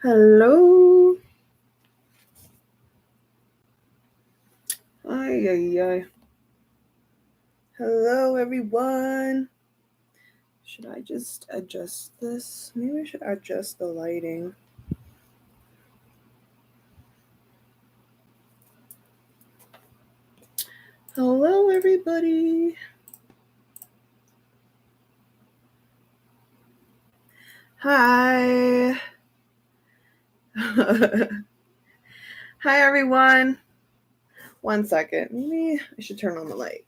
Hello. Ay, ay, ay. Hello, everyone. Should I just adjust this? Maybe I should adjust the lighting. Hello, everybody. Hi. Hi, everyone. 1 second. Maybe I should turn on the light.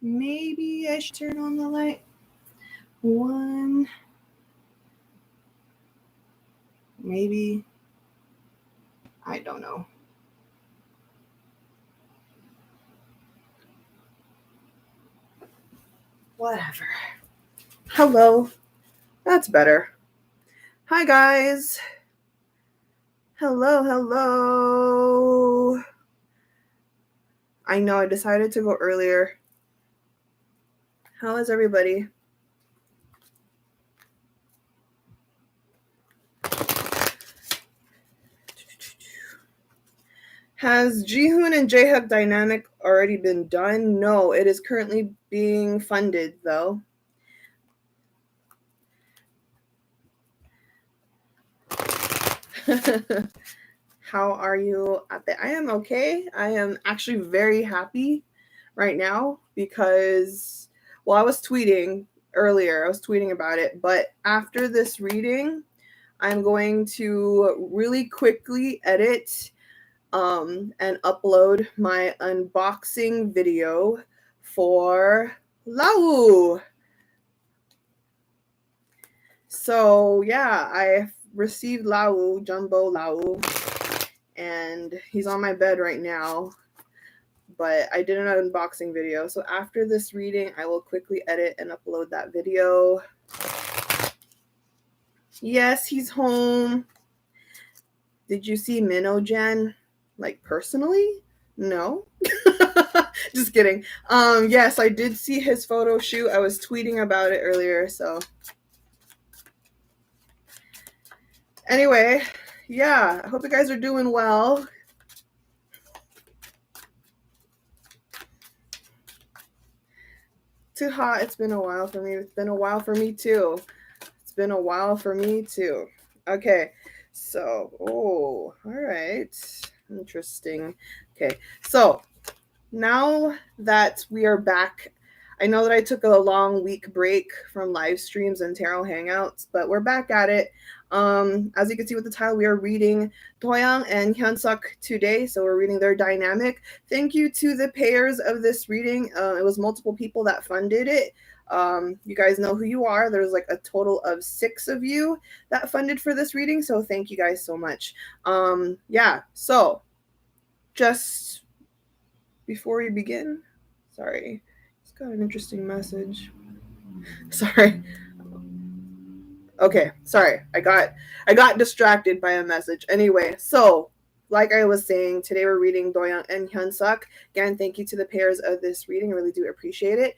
Maybe I should turn on the light. One. Maybe. I don't know. Whatever. Hello. That's better. Hi, guys. Hello, hello. I know I decided to go earlier. How is everybody? Has Jihoon and Jaehyuk dynamic already been done? No, it is currently being funded though. How are you at the? I am okay. I am actually very happy right now because, well, I was tweeting earlier. I was tweeting about it, but after this reading, I'm going to really quickly edit and upload my unboxing video for Lau. So yeah, I received Lau, Jumbo Lau, and he's on my bed right now. But I did an unboxing video. So after this reading, I will quickly edit and upload that video. Yes, he's home. Did you see Minnow Jen? Like personally? No. Just kidding. Yes, I did see his photo shoot. I was tweeting about it earlier, so anyway, yeah, I hope you guys are doing well. Too hot. It's been a while for me. It's been a while for me too. It's been a while for me too. Okay, so, all right. Interesting. Okay, so now that we are back, I know that I took a long week break from live streams and tarot hangouts, but we're back at it. As you can see with the title, we are reading DOYOUNG and HYUNSUK today, so we're reading their dynamic. Thank you to the payers of this reading. It was multiple people that funded it. You guys know who you are. There's like a total of 6 of you that funded for this reading, so thank you guys so much. Yeah, so just before we begin, sorry, it's got an interesting message. Sorry. Okay, sorry. I got distracted by a message. Anyway, so like I was saying, today we're reading DOYOUNG and HYUNSUK. Again, thank you to the pairs of this reading. I really do appreciate it.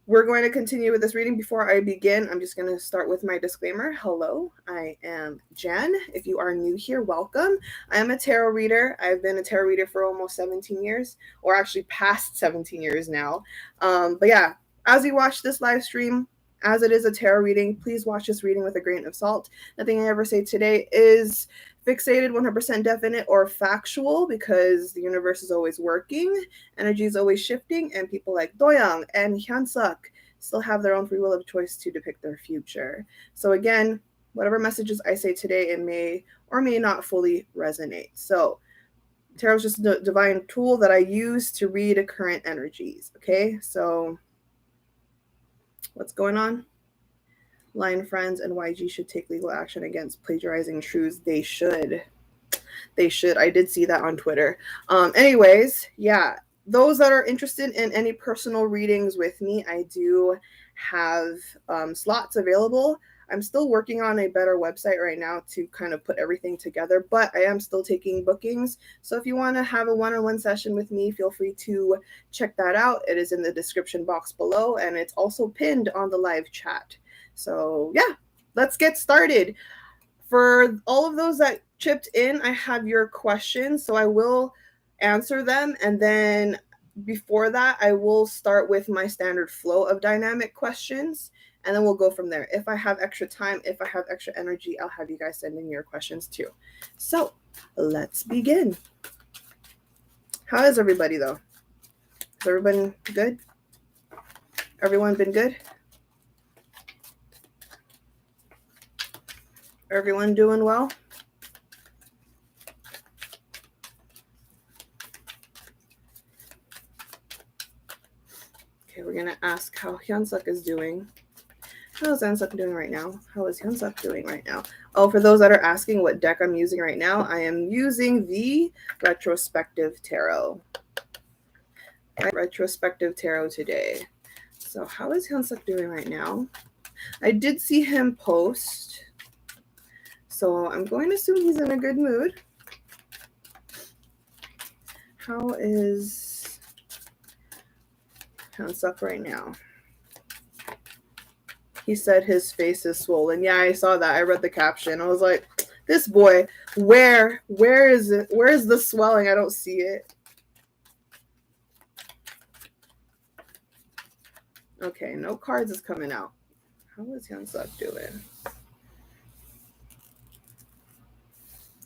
We're going to continue with this reading. Before I begin, I'm just going to start with my disclaimer. Hello, I am Jen. If you are new here, welcome. I am a tarot reader. I've been a tarot reader for almost 17 years, or actually past 17 years now. But yeah, as you watch this live stream, as it is a tarot reading, please watch this reading with a grain of salt. Nothing I ever say today is fixated, 100% definite, or factual, because the universe is always working, energy is always shifting, and people like DOYOUNG and HYUNSUK still have their own free will of choice to depict their future. So again, whatever messages I say today, it may or may not fully resonate. So tarot is just a divine tool that I use to read current energies. Okay, so what's going on? Line Friends and YG should take legal action against plagiarizing truths. They should. They should. I did see that on Twitter. Anyways, yeah, those that are interested in any personal readings with me, I do have slots available. I'm still working on a better website right now to kind of put everything together, but I am still taking bookings. So if you want to have a one-on-one session with me, feel free to check that out. It is in the description box below, and it's also pinned on the live chat. So yeah, let's get started. For all of those that chipped in, I have your questions, so I will answer them. And then before that, I will start with my standard flow of dynamic questions, and then we'll go from there. If I have extra time, if I have extra energy, I'll have you guys send in your questions too. So let's begin. How is everybody though? Has everybody good? Everyone been good? Everyone doing well? Okay, we're gonna ask how HYUNSUK is doing. How is HYUNSUK doing right now? How is HYUNSUK doing right now? Oh, for those that are asking what deck I'm using right now, I am using the Retrospective Tarot. Retrospective Tarot today. So how is HYUNSUK doing right now? I did see him post, so I'm going to assume he's in a good mood. How is HYUNSUK right now? He said his face is swollen. Yeah, I saw that. I read the caption. I was like, this boy, where is it? Where is the swelling? I don't see it. Okay, no cards is coming out. How is HYUNSUK doing?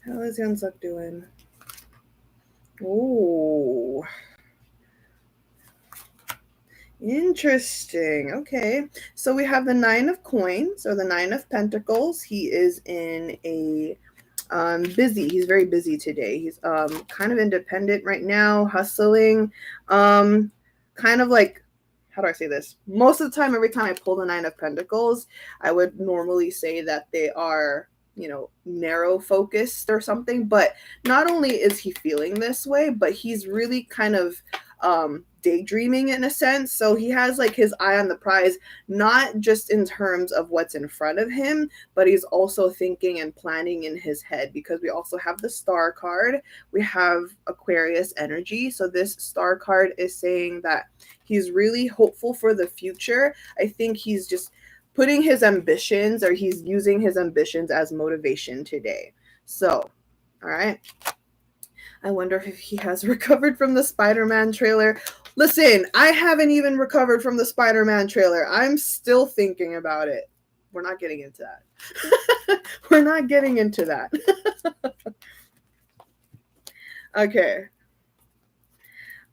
How is HYUNSUK doing? Oh, interesting. Okay, so we have the Nine of Coins or the Nine of Pentacles. He is in a busy. He's very busy today. He's kind of independent right now, hustling. Kind of like, how do I say this? Most of the time, every time I pull the Nine of Pentacles, I would normally say that they are, you know, narrow focused or something. But not only is he feeling this way, but he's really kind of daydreaming in a sense. So he has like his eye on the prize, not just in terms of what's in front of him, but he's also thinking and planning in his head, because we also have the Star card. We have Aquarius energy. So this Star card is saying that he's really hopeful for the future. I think he's just putting his ambitions, or he's using his ambitions as motivation today. So, all right. I wonder if he has recovered from the Spider-Man trailer. Listen, I haven't even recovered from the Spider-Man trailer. I'm still thinking about it. We're not getting into that. We're not getting into that. Okay.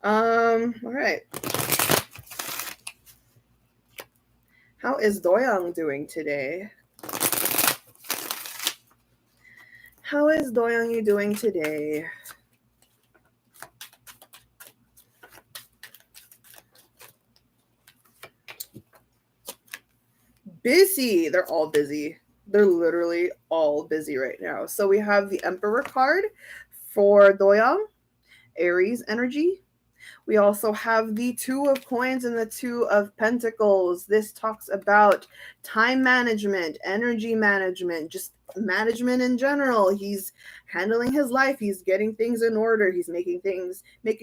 All right. How is DOYOUNG doing today? How is DOYOUNG doing today? Busy. They're all busy. They're literally all busy right now. So we have the Emperor card for DOYOUNG, Aries energy. We also have the Two of Coins and the Two of Pentacles. This talks about time management, energy management, just management in general. He's handling his life. He's getting things in order. He's making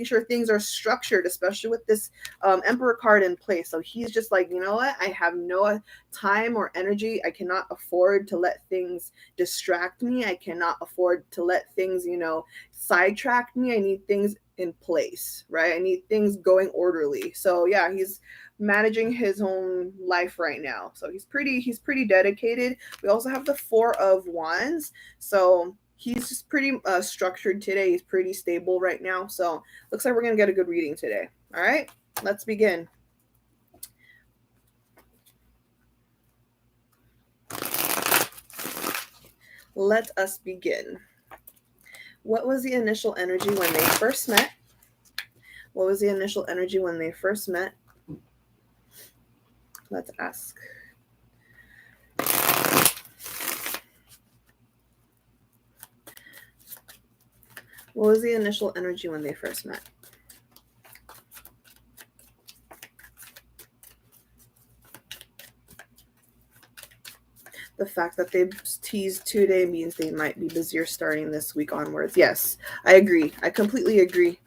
sure things are structured, especially with this Emperor card in place. So he's just like, you know what? I have no time or energy. I cannot afford to let things distract me. I cannot afford to let things, you know, sidetrack me. I need things in place, right? I need things going orderly. So yeah, he's managing his own life right now. So he's pretty dedicated. We also have the Four of Wands. So he's just pretty structured today. He's pretty stable right now. So looks like we're gonna get a good reading today. All right, let's begin. Let us begin. What was the initial energy when they first met? What was the initial energy when they first met? Let's ask. What was the initial energy when they first met? The fact that they teased today means they might be busier starting this week onwards. Yes, I agree. I completely agree.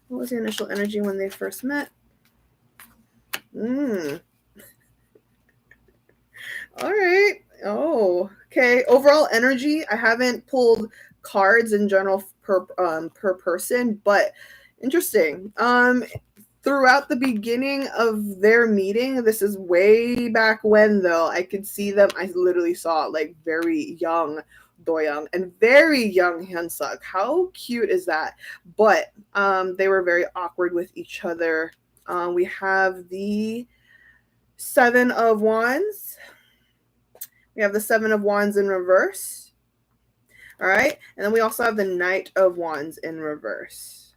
What was the initial energy when they first met? All right. Oh, okay. Overall energy. I haven't pulled cards in general per person, but interesting. Throughout the beginning of their meeting, this is way back when though, I could see them. I literally saw like very young DOYOUNG and very young HYUNSUK. How cute is that? But they were very awkward with each other. We have the Seven of Wands. We have the Seven of Wands in reverse. All right. And then we also have the Knight of Wands in reverse.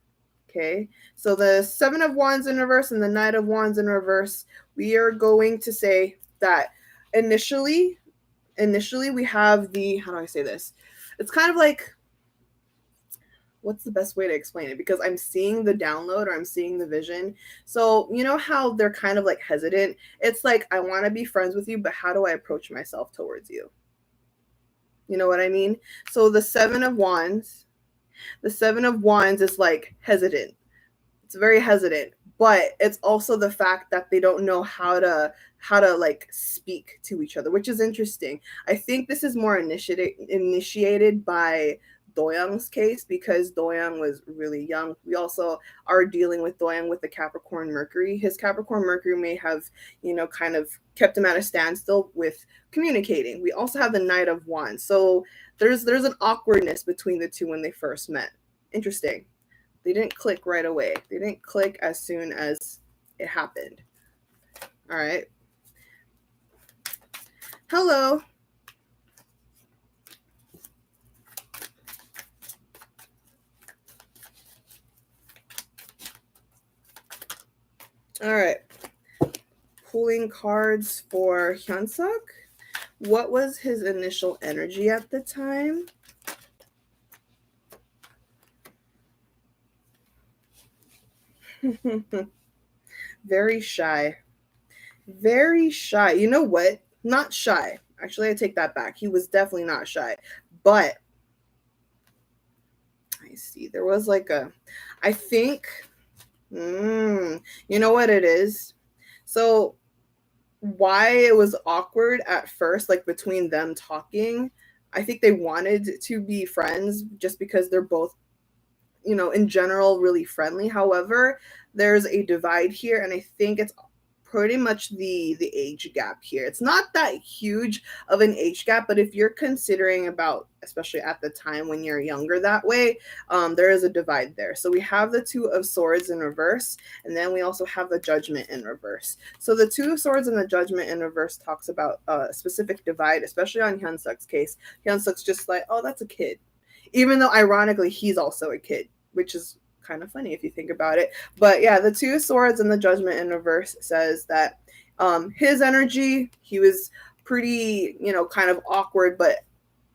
Okay. So the Seven of Wands in reverse and the Knight of Wands in reverse, we are going to say that initially we have the, how do I say this? It's kind of like, what's the best way to explain it? Because I'm seeing the download or I'm seeing the vision. So, you know how they're kind of like hesitant? It's like, I want to be friends with you, but how do I approach myself towards you? You know what I mean? So the Seven of Wands is like hesitant. It's very hesitant, but it's also the fact that they don't know how to like speak to each other, which is interesting. I think this is more initiated by DOYOUNG's case because DOYOUNG was really young. We also are dealing with DOYOUNG with the Capricorn Mercury. His Capricorn Mercury may have, kind of kept him at a standstill with communicating. We also have the Knight of Wands. So there's an awkwardness between the two when they first met. Interesting. They didn't click right away. They didn't click as soon as it happened. All right. Hello. All right. Pulling cards for HYUNSUK. What was his initial energy at the time? Very shy. Very shy. You know what? Not shy. Actually, I take that back. He was definitely not shy. But I see. There was like I think, you know what it is? So why it was awkward at first, like between them talking, I think they wanted to be friends just because they're both, in general, really friendly. However, there's a divide here, and I think it's pretty much the age gap here. It's not that huge of an age gap, but if you're considering about, especially at the time when you're younger that way, there is a divide there. So we have the Two of Swords in reverse, and then we also have the Judgment in reverse. So the Two of Swords and the Judgment in reverse talks about a specific divide, especially on HYUNSUK's case. HYUNSUK's just like, oh, that's a kid, even though ironically he's also a kid, which is kind of funny if you think about it. But yeah, the Two of Swords and the Judgment in reverse says that his energy, he was pretty, kind of awkward, but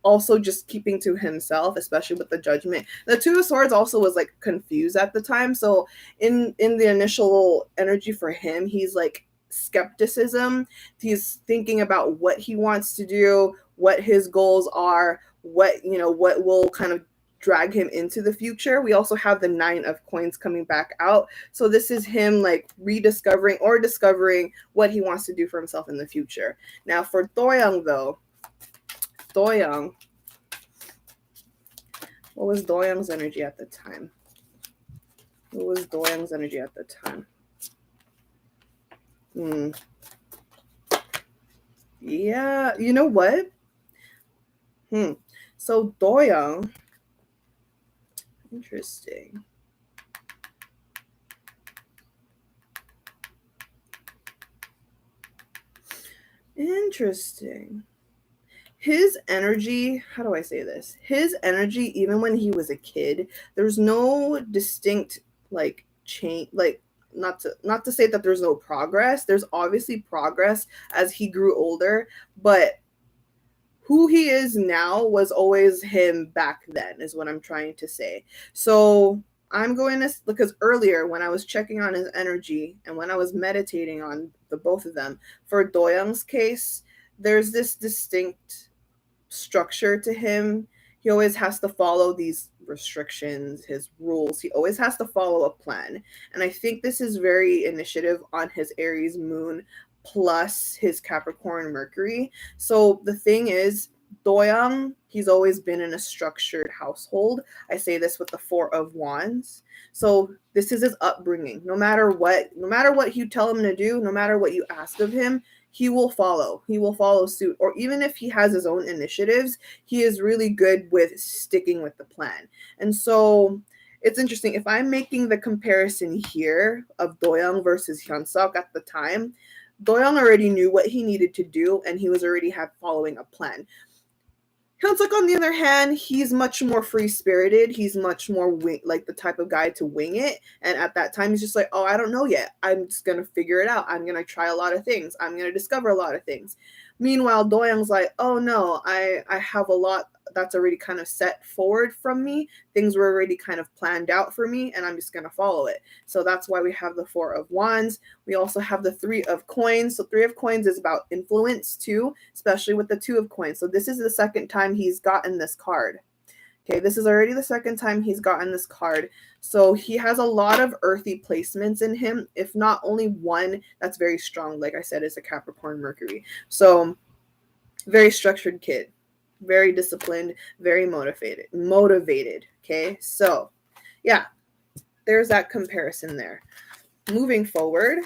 also just keeping to himself, especially with the Judgment. The Two of Swords also was like confused at the time. So in the initial energy for him, he's like skepticism. He's thinking about what he wants to do, what his goals are, what will kind of drag him into the future. We also have the Nine of Coins coming back out. So this is him like rediscovering or discovering what he wants to do for himself in the future. Now for DOYOUNG though, DOYOUNG, what was DOYOUNG's energy at the time? What was DOYOUNG's energy at the time? Yeah, you know what? So DOYOUNG, interesting. Interesting. His energy, how do I say this? His energy, even when he was a kid, there's no distinct like change, like not to say that there's no progress. There's obviously progress as he grew older, but who he is now was always him back then, is what I'm trying to say. So I'm going to, because earlier when I was checking on his energy and when I was meditating on the both of them, for DOYOUNG's case, there's this distinct structure to him. He always has to follow these restrictions, his rules. He always has to follow a plan. And I think this is very initiative on his Aries moon plus his Capricorn Mercury. So the thing is, Doyoung, he's always been in a structured household. I say this with the Four of Wands. So this is his upbringing. No matter what you tell him to do, no matter what you ask of him, he will follow. He will follow suit. Or even if he has his own initiatives, he is really good with sticking with the plan. And so it's interesting. If I'm making the comparison here of Doyoung versus HYUNSUK at the time, Doyoung already knew what he needed to do, and he was already following a plan. HYUNSUK, on the other hand, he's much more free-spirited. He's much more like the type of guy to wing it. And at that time, he's just like, oh, I don't know yet. I'm just going to figure it out. I'm going to try a lot of things. I'm going to discover a lot of things. Meanwhile, Doyoung's like, oh, no, I have a lot that's already kind of set forward from me. Things were already kind of planned out for me, and I'm just going to follow it. So that's why we have the Four of Wands. We also have the Three of Coins. So Three of Coins is about influence too, especially with the Two of Coins. So this is the second time he's gotten this card. Okay, this is already the second time he's gotten this card. So he has a lot of earthy placements in him, if not only one that's very strong. Like I said, is a Capricorn Mercury. So very structured kid. Very disciplined, very motivated. Okay, so yeah, there's that comparison there. Moving forward.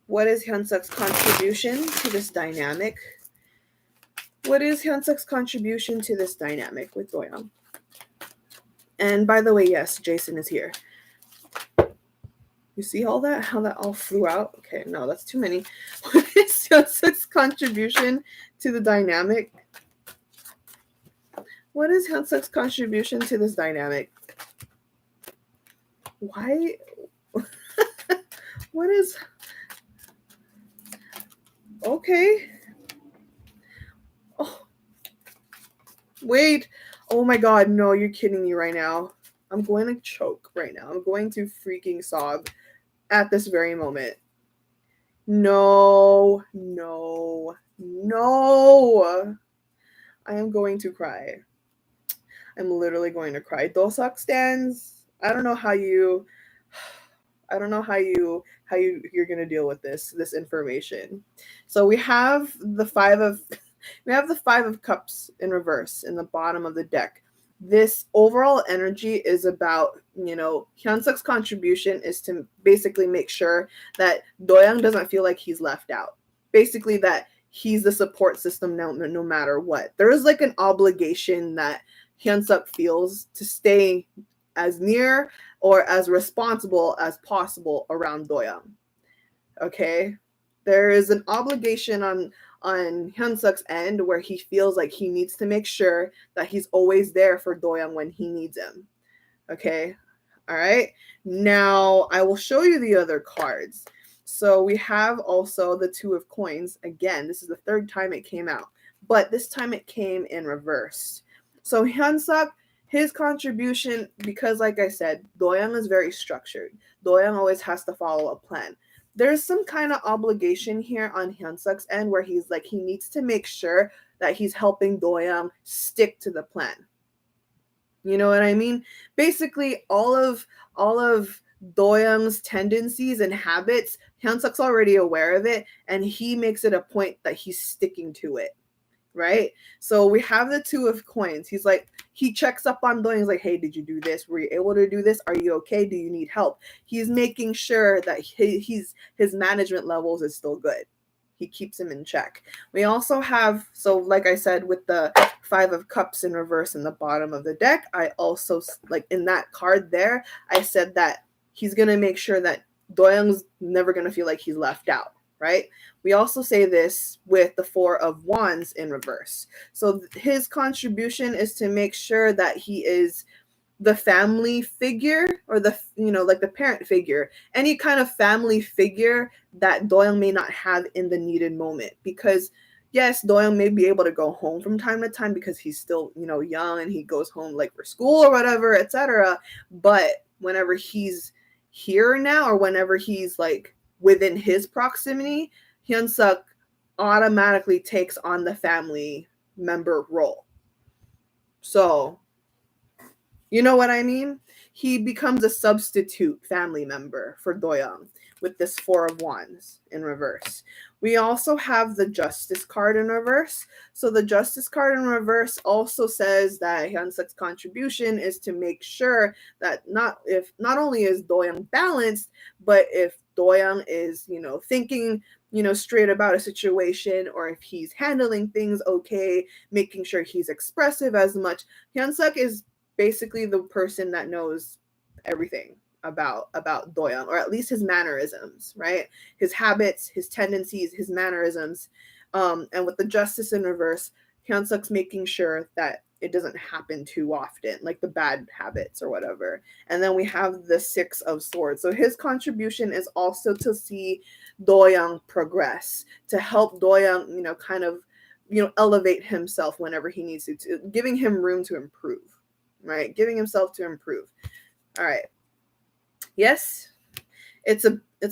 What is HYUNSUK's contribution to this dynamic? What is HYUNSUK's contribution to this dynamic with Doyoung? And by the way, yes, Jason is here. You see all that? How that all flew out? Okay, no, that's too many. What is HYUNSUK's contribution to the dynamic? What is HYUNSUK's contribution to this dynamic? Why? What is... Okay. Oh. Wait. Oh my God, no, you're kidding me right now. I'm going to choke right now. I'm going to freaking sob at this very moment. No. I am going to cry. I'm literally going to cry. DOSUK stands. I don't know how you're gonna deal with this information. So we have the Five of Cups in reverse in the bottom of the deck. This overall energy is about, HYUNSUK's contribution is to basically make sure that Doyoung doesn't feel like he's left out. Basically that he's the support system no matter what. There is like an obligation that HYUNSUK feels to stay as near or as responsible as possible around Doyoung. Okay? There is an obligation on HYUNSUK's end where he feels like he needs to make sure that he's always there for Doyoung when he needs him. Okay? All right? Now, I will show you the other cards. So we have also the Two of Coins. Again, this is the third time it came out, but this time it came in reverse. So HYUNSUK, his contribution, because like I said, Doyoung is very structured. Doyoung always has to follow a plan. There's some kind of obligation here on HYUNSUK's end where he's like, he needs to make sure that he's helping Doyoung stick to the plan. You know what I mean? Basically, all of Doyoung's tendencies and habits, HYUNSUK's already aware of it, and he makes it a point that he's sticking to it. Right? So we have the Two of Coins. He's like, he checks up on Doyoung. He's like, hey, did you do this? Were you able to do this? Are you okay? Do you need help? He's making sure that his management levels is still good. He keeps him in check. We also have, so like I said, with the Five of Cups in reverse in the bottom of the deck, I also, like in that card there, I said that he's going to make sure that Doyoung's never going to feel like he's left out. Right? We also say this with the Four of Wands in reverse. So his contribution is to make sure that he is the family figure or like the parent figure, any kind of family figure that Doyoung may not have in the needed moment. Because yes, Doyoung may be able to go home from time to time because he's still, young and he goes home like for school or whatever, etc. But whenever he's here now or whenever he's like within his proximity, HYUNSUK automatically takes on the family member role. So, you know what I mean? He becomes a substitute family member for DOYOUNG with this Four of Wands in reverse. We also have the Justice card in reverse. So the Justice card in reverse also says that HYUNSUK's contribution is to make sure that not only is DOYOUNG balanced, but if DOYOUNG is, thinking, straight about a situation, or if he's handling things okay, making sure he's expressive as much. HYUNSUK is basically the person that knows everything about DOYOUNG, or at least his mannerisms, right? His habits, his tendencies, his mannerisms. And with the Justice in reverse, HYUNSUK's making sure that it doesn't happen too often, like the bad habits or whatever. And then we have the Six of Swords. So his contribution is also to see DOYOUNG progress, to help DOYOUNG, kind of, elevate himself whenever he needs to, giving him room to improve, right? Giving himself to improve. All right. Yes, it's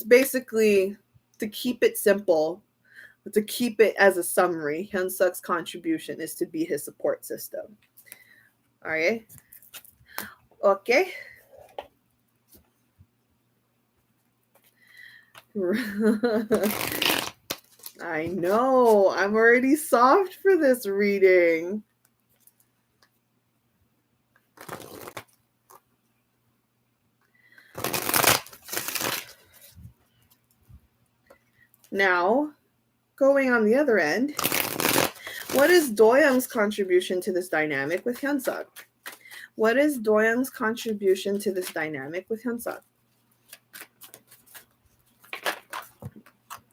basically, to keep it simple, to keep it as a summary, HYUNSUK's contribution is to be his support system. All right. Okay. I know. I'm already soft for this reading. Now, going on the other end, what is DOYOUNG's contribution to this dynamic with HYUNSUK? What is DOYOUNG's contribution to this dynamic with HYUNSUK?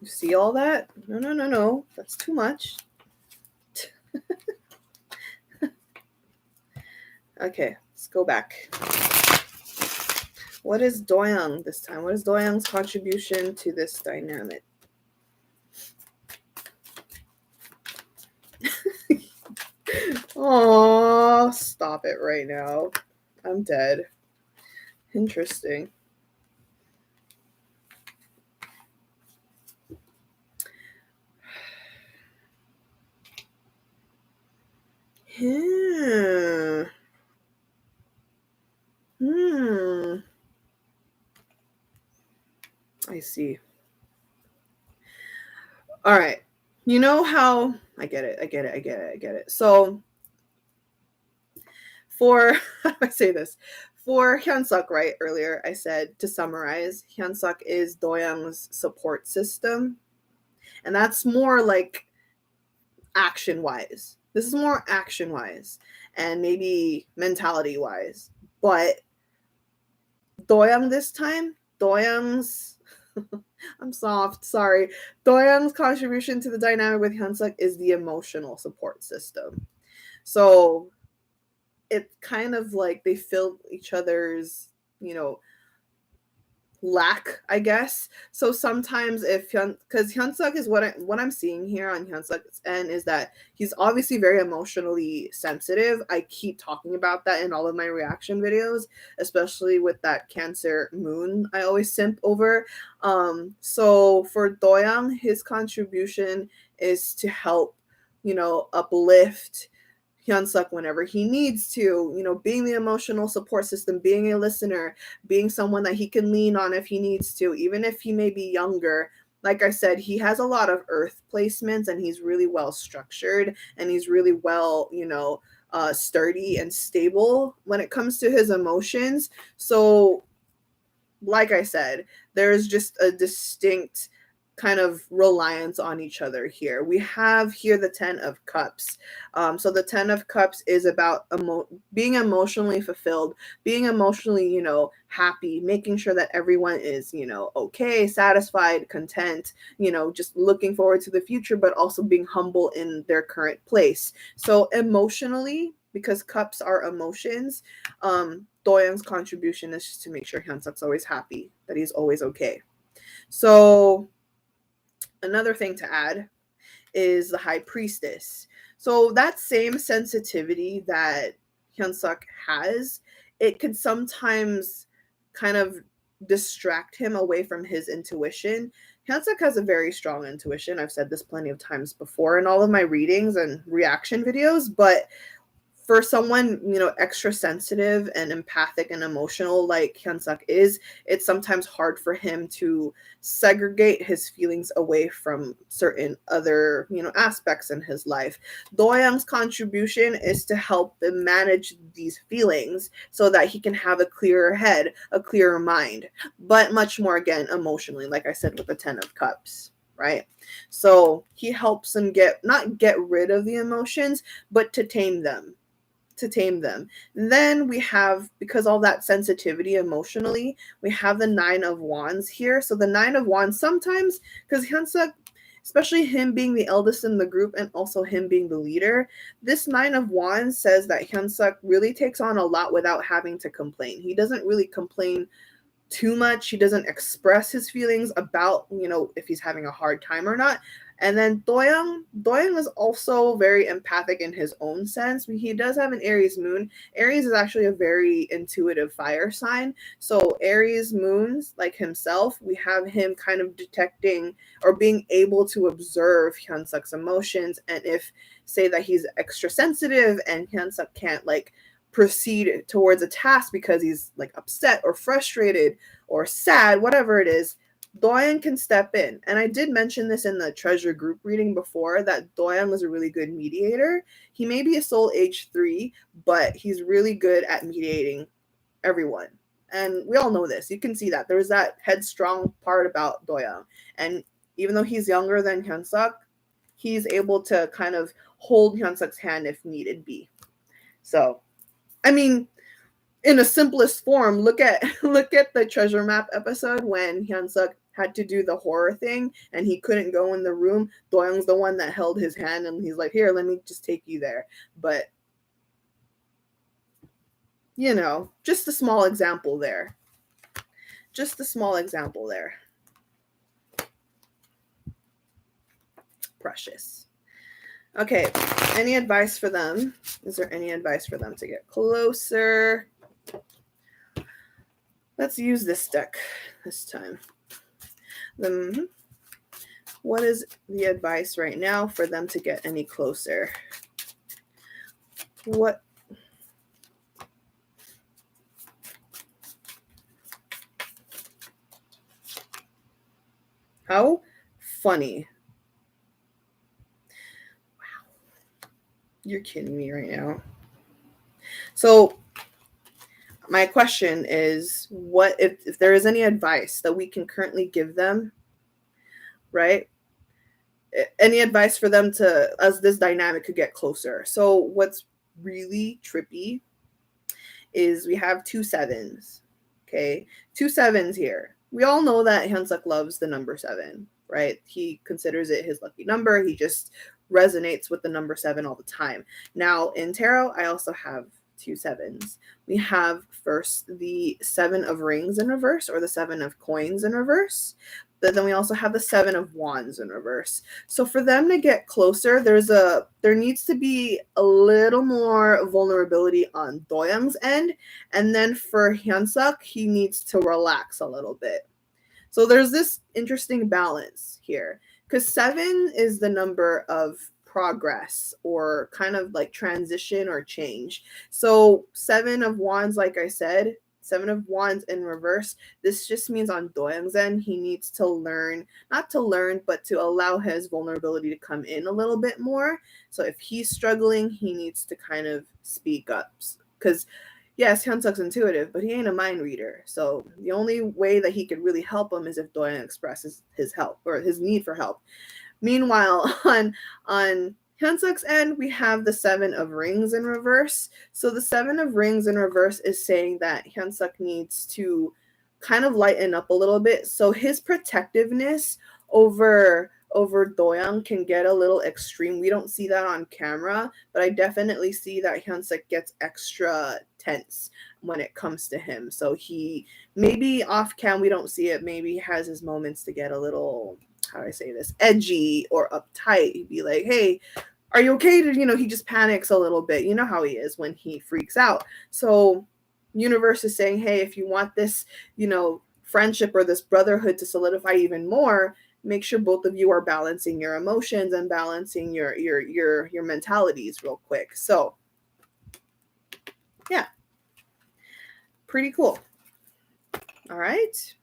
You see all that? No. That's too much. Okay, let's go back. What is DOYOUNG this time? What is DOYOUNG's contribution to this dynamic? Oh, stop it right now. I'm dead. Interesting. I see. All right. You know how I get it. So for how do I say this? For HYUNSUK, right? Earlier I said, to summarize, HYUNSUK is DOYOUNG's support system. And that's more like action-wise. This is more action-wise and maybe mentality-wise. But DOYOUNG this time, DOYOUNG's I'm soft, sorry. DOYOUNG's contribution to the dynamic with HYUNSUK is the emotional support system. So it's kind of like they fill each other's, lack, I guess. So sometimes because HYUNSUK is what I'm seeing here on HYUNSUK's end is that he's obviously very emotionally sensitive. I keep talking about that in all of my reaction videos, especially with that Cancer moon I always simp over. So for DOYOUNG, his contribution is to help, uplift HYUNSUK whenever he needs to, being the emotional support system, being a listener, being someone that he can lean on if he needs to, even if he may be younger. Like I said, he has a lot of earth placements and he's really well structured and he's really well, sturdy and stable when it comes to his emotions. So, like I said, there's just a distinct kind of reliance on each other here. We have here the 10 of Cups. So the 10 of Cups is about being emotionally fulfilled, being emotionally, happy, making sure that everyone is, okay, satisfied, content, just looking forward to the future, but also being humble in their current place. So emotionally, because cups are emotions, DOYOUNG's contribution is just to make sure HYUNSUK's always happy, that he's always okay. So another thing to add is the High Priestess. So that same sensitivity that HYUNSUK has, it could sometimes kind of distract him away from his intuition. HYUNSUK has a very strong intuition. I've said this plenty of times before in all of my readings and reaction videos, but for someone, extra sensitive and empathic and emotional like HYUNSUK is, it's sometimes hard for him to segregate his feelings away from certain other, aspects in his life. DOYOUNG's contribution is to help him manage these feelings so that he can have a clearer head, a clearer mind, but much more, again, emotionally, like I said, with the 10 of Cups. Right? So he helps him not get rid of the emotions, but to tame them. Then we have, because all that sensitivity emotionally, we have the 9 of Wands here. So the 9 of Wands sometimes, because HYUNSUK, especially him being the eldest in the group and also him being the leader, this 9 of Wands says that HYUNSUK really takes on a lot without having to complain. He doesn't really complain too much. He doesn't express his feelings about, if he's having a hard time or not. And then Doyoung is also very empathic in his own sense. He does have an Aries moon. Aries is actually a very intuitive fire sign. So Aries moons, like himself, we have him kind of detecting or being able to observe HYUNSUK's emotions. And if, say that he's extra sensitive and HYUNSUK can't proceed towards a task because he's upset or frustrated or sad, whatever it is, Doyoung can step in. And I did mention this in the treasure group reading before, that Doyoung is a really good mediator. He may be a soul age 3, but he's really good at mediating everyone. And we all know this. You can see that. There's that headstrong part about Doyoung. And even though he's younger than HYUNSUK, he's able to kind of hold HYUNSUK's hand if needed be. So, I mean, in a simplest form, look at the treasure map episode when HYUNSUK had to do the horror thing and he couldn't go in the room. Doyoung's the one that held his hand and he's like, here, let me just take you there. But, just a small example there. Precious. Okay, any advice for them? Is there any advice for them to get closer? Let's use this deck this time. What is the advice right now for them to get any closer? What? How funny. Wow. You're kidding me right now. So my question is, what if there is any advice that we can currently give them, right? Any advice for them as this dynamic could get closer? So what's really trippy is we have 2 7s, okay? 2 7s here. We all know that HYUNSUK loves the number 7, right? He considers it his lucky number. He just resonates with the number 7 all the time. Now, in tarot, I also have 2 7s. We have first the 7 of rings in reverse, or the 7 of coins in reverse. But then we also have the 7 of wands in reverse. So for them to get closer, there needs to be a little more vulnerability on Doyoung's end. And then for HYUNSUK, he needs to relax a little bit. So there's this interesting balance here, because 7 is the number of progress or kind of transition or change. So 7 of wands, like I said, 7 of wands in reverse, this just means on Doyoung's end, he needs to learn, not to learn, but to allow his vulnerability to come in a little bit more. So if he's struggling, he needs to kind of speak up, because yes, HYUNSUK's intuitive, but he ain't a mind reader. So the only way that he could really help him is if Doyoung expresses his help or his need for help. Meanwhile, on HYUNSUK's end, we have the 7 of rings in reverse. So the 7 of rings in reverse is saying that HYUNSUK needs to kind of lighten up a little bit. So his protectiveness over Doyoung can get a little extreme. We don't see that on camera, but I definitely see that HYUNSUK gets extra tense when it comes to him. So he, maybe off cam, we don't see it. Maybe he has his moments to get a little, how do I say this, edgy or uptight. He'd be like, hey, are you okay? He just panics a little bit. You know how he is when he freaks out. So universe is saying, hey, if you want this, friendship or this brotherhood to solidify even more, make sure both of you are balancing your emotions and balancing your mentalities real quick. So yeah, pretty cool. All right.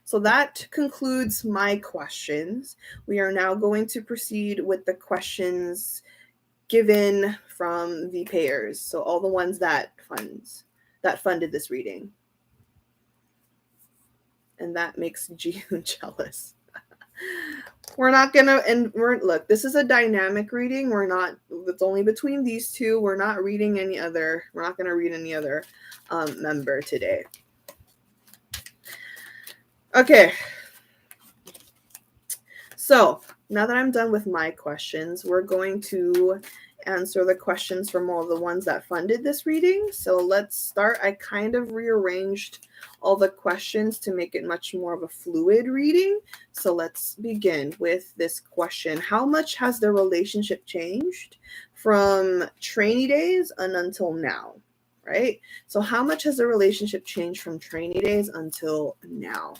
So that concludes my questions. We are now going to proceed with the questions given from the payers. So all the ones that funded this reading. And that makes Jihun jealous. We're not gonna, and look, this is a dynamic reading. It's only between these two. We're not reading we're not gonna read any other member today. Okay. So now that I'm done with my questions, we're going to answer the questions from all the ones that funded this reading. So let's start. I kind of rearranged all the questions to make it much more of a fluid reading. So let's begin with this question. How much has the relationship changed from trainee days and until now? Right? So how much has the relationship changed from trainee days until now?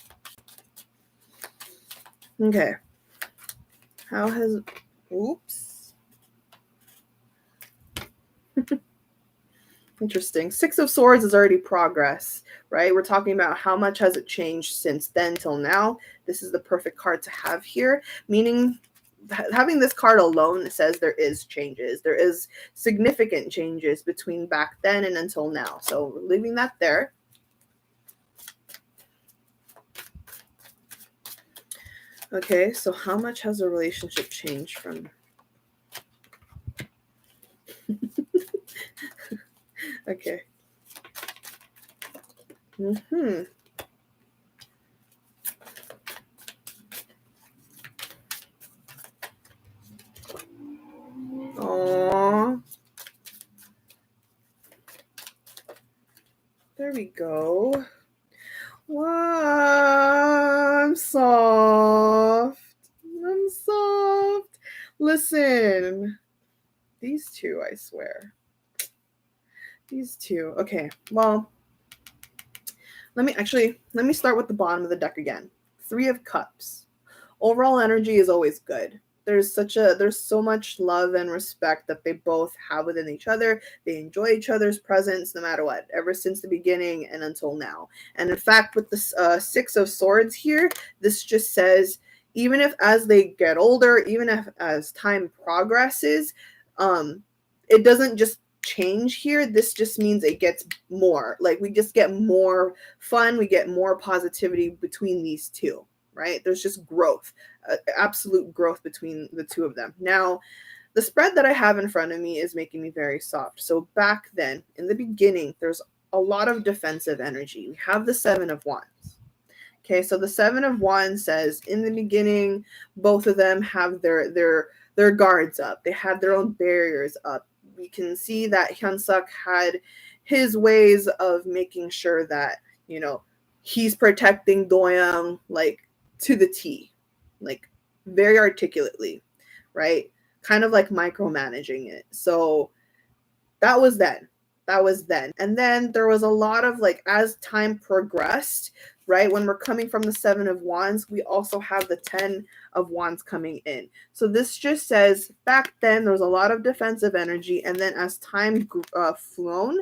Okay. Oops. Interesting. 6 of Swords is already progress, right? We're talking about how much has it changed since then till now. This is the perfect card to have here, meaning having this card alone says there is changes. There is significant changes between back then and until now. So we're leaving that there. Okay, so how much has the relationship changed from... Okay. Aww. There we go. Wow, I'm soft. I'm soft. Listen, these two, I swear. These two. Okay, well, let me start with the bottom of the deck again. 3 of Cups. Overall energy is always good. There's so much love and respect that they both have within each other. They enjoy each other's presence no matter what, ever since the beginning and until now. And in fact, with the 6 of Swords here, this just says, even if as they get older, even if as time progresses, it doesn't just change here. This just means it gets more. Like, we just get more fun. We get more positivity between these two. Right? There's just growth, absolute growth between the two of them. Now, the spread that I have in front of me is making me very soft. So back then, in the beginning, there's a lot of defensive energy. We have the 7 of Wands. Okay, so the 7 of Wands says, in the beginning, both of them have their guards up. They had their own barriers up. We can see that HYUNSUK had his ways of making sure that, he's protecting DOYOUNG, like, to the T, like very articulately, right? Kind of like micromanaging it. So that was then. And then there was a lot of, like, as time progressed, right? When we're coming from the 7 of Wands, we also have the 10 of Wands coming in. So this just says back then there was a lot of defensive energy, and then as time flown,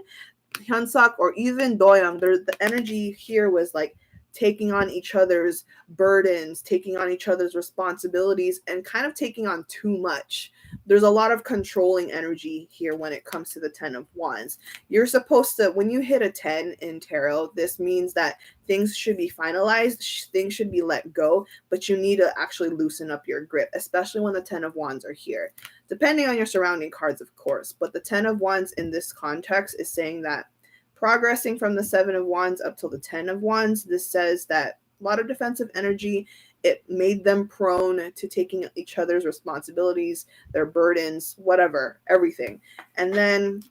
HYUNSUK or even DOYOUNG, the energy here was like taking on each other's burdens, taking on each other's responsibilities, and kind of taking on too much. There's a lot of controlling energy here when it comes to the 10 of Wands. You're supposed to, when you hit a 10 in tarot, this means that things should be finalized, things should be let go, but you need to actually loosen up your grip, especially when the 10 of Wands are here. Depending on your surrounding cards, of course, but the 10 of Wands in this context is saying that progressing from the 7 of Wands up till the 10 of Wands, this says that a lot of defensive energy, it made them prone to taking each other's responsibilities, their burdens, whatever, everything. And then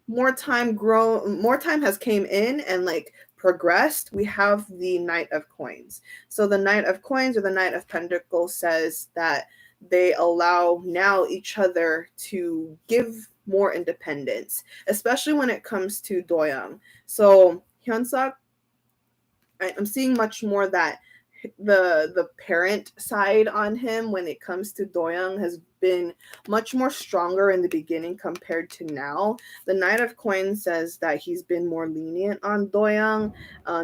more time has came in and, like, progressed. We have the Knight of Coins. So the Knight of Coins or the Knight of Pentacles says that they allow now each other to give more independence, especially when it comes to DOYOUNG. So HYUNSUK, I'm seeing much more that the parent side on him when it comes to Doyoung has been much more stronger in the beginning compared to now. The Knight of Coins says that he's been more lenient on Doyoung.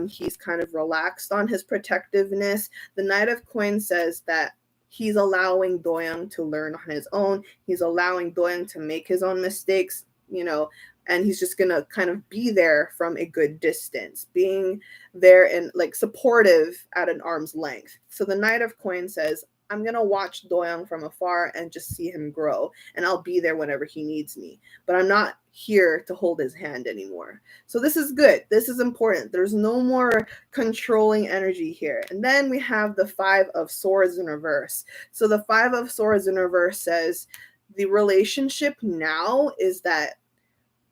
He's kind of relaxed on his protectiveness. The Knight of Coins says that he's allowing Doyoung to learn on his own. He's allowing Doyoung to make his own mistakes, you know, and he's just gonna kind of be there from a good distance, being there and like supportive at an arm's length. So the Knight of Coins says, I'm gonna watch Doyoung from afar and just see him grow, and I'll be there whenever he needs me. But I'm not here to hold his hand anymore. So this is good. This is important. There's no more controlling energy here. And then we have the Five of Swords in reverse. So the Five of Swords in reverse says the relationship now is that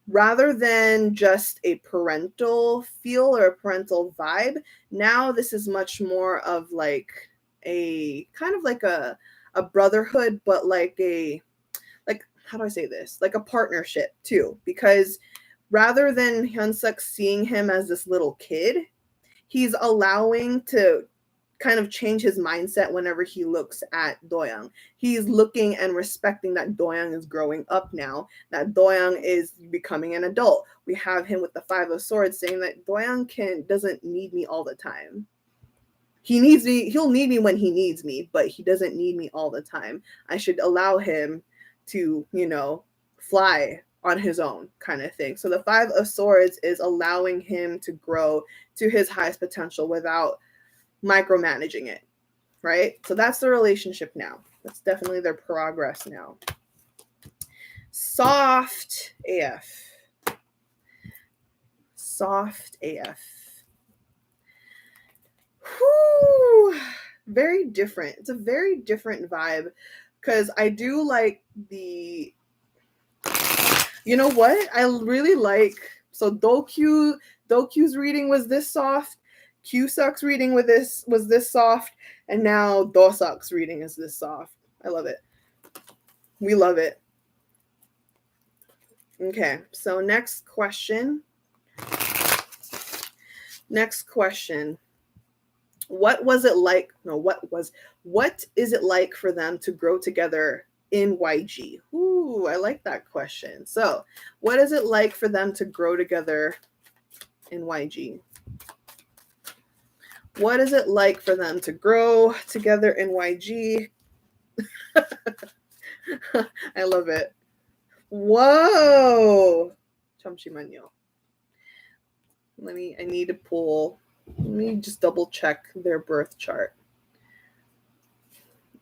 rather than just a parental feel or a parental vibe, now this is much more of like a kind of like a brotherhood, but like how do I say this? Like a partnership too, because rather than HYUNSUK seeing him as this little kid, he's allowing to kind of change his mindset whenever he looks at Doyoung. He's looking and respecting that Doyoung is growing up now, that Doyoung is becoming an adult. We have him with the Five of Swords saying that Doyoung doesn't need me all the time. He needs me, he'll need me when he needs me, but he doesn't need me all the time. I should allow him to, you know, fly on his own kind of thing. So the Five of Swords is allowing him to grow to his highest potential without micromanaging it, right? So that's the relationship now. That's definitely their progress now. Soft AF. Soft AF. Whew. Very different. It's a very different vibe because I do like the, you know what? I really like, so Doku's reading was this soft. Q-Suck's reading was this soft, and now DOSUK's reading is this soft. I love it. We love it. Okay, so next question. What is it like for them to grow together in YG? Ooh, I like that question. So, what is it like for them to grow together in YG? What is it like for them to grow together in YG? I love it. Whoa. Chamchimanyo. Let me just double check their birth chart.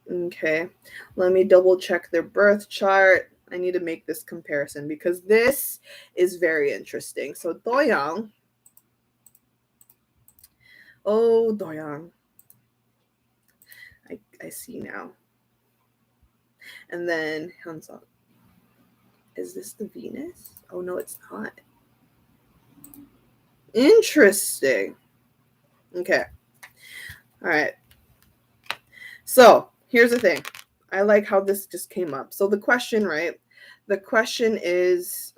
Okay. Let me double check their birth chart. I need to make this comparison because this is very interesting. So Doyoung. Oh, Doyoung. I see now. And then HYUNSUK. Is this the Venus? Oh, no, it's not. Interesting. Okay. All right. So here's the thing. I like how this just came up. So the question, right? The question is,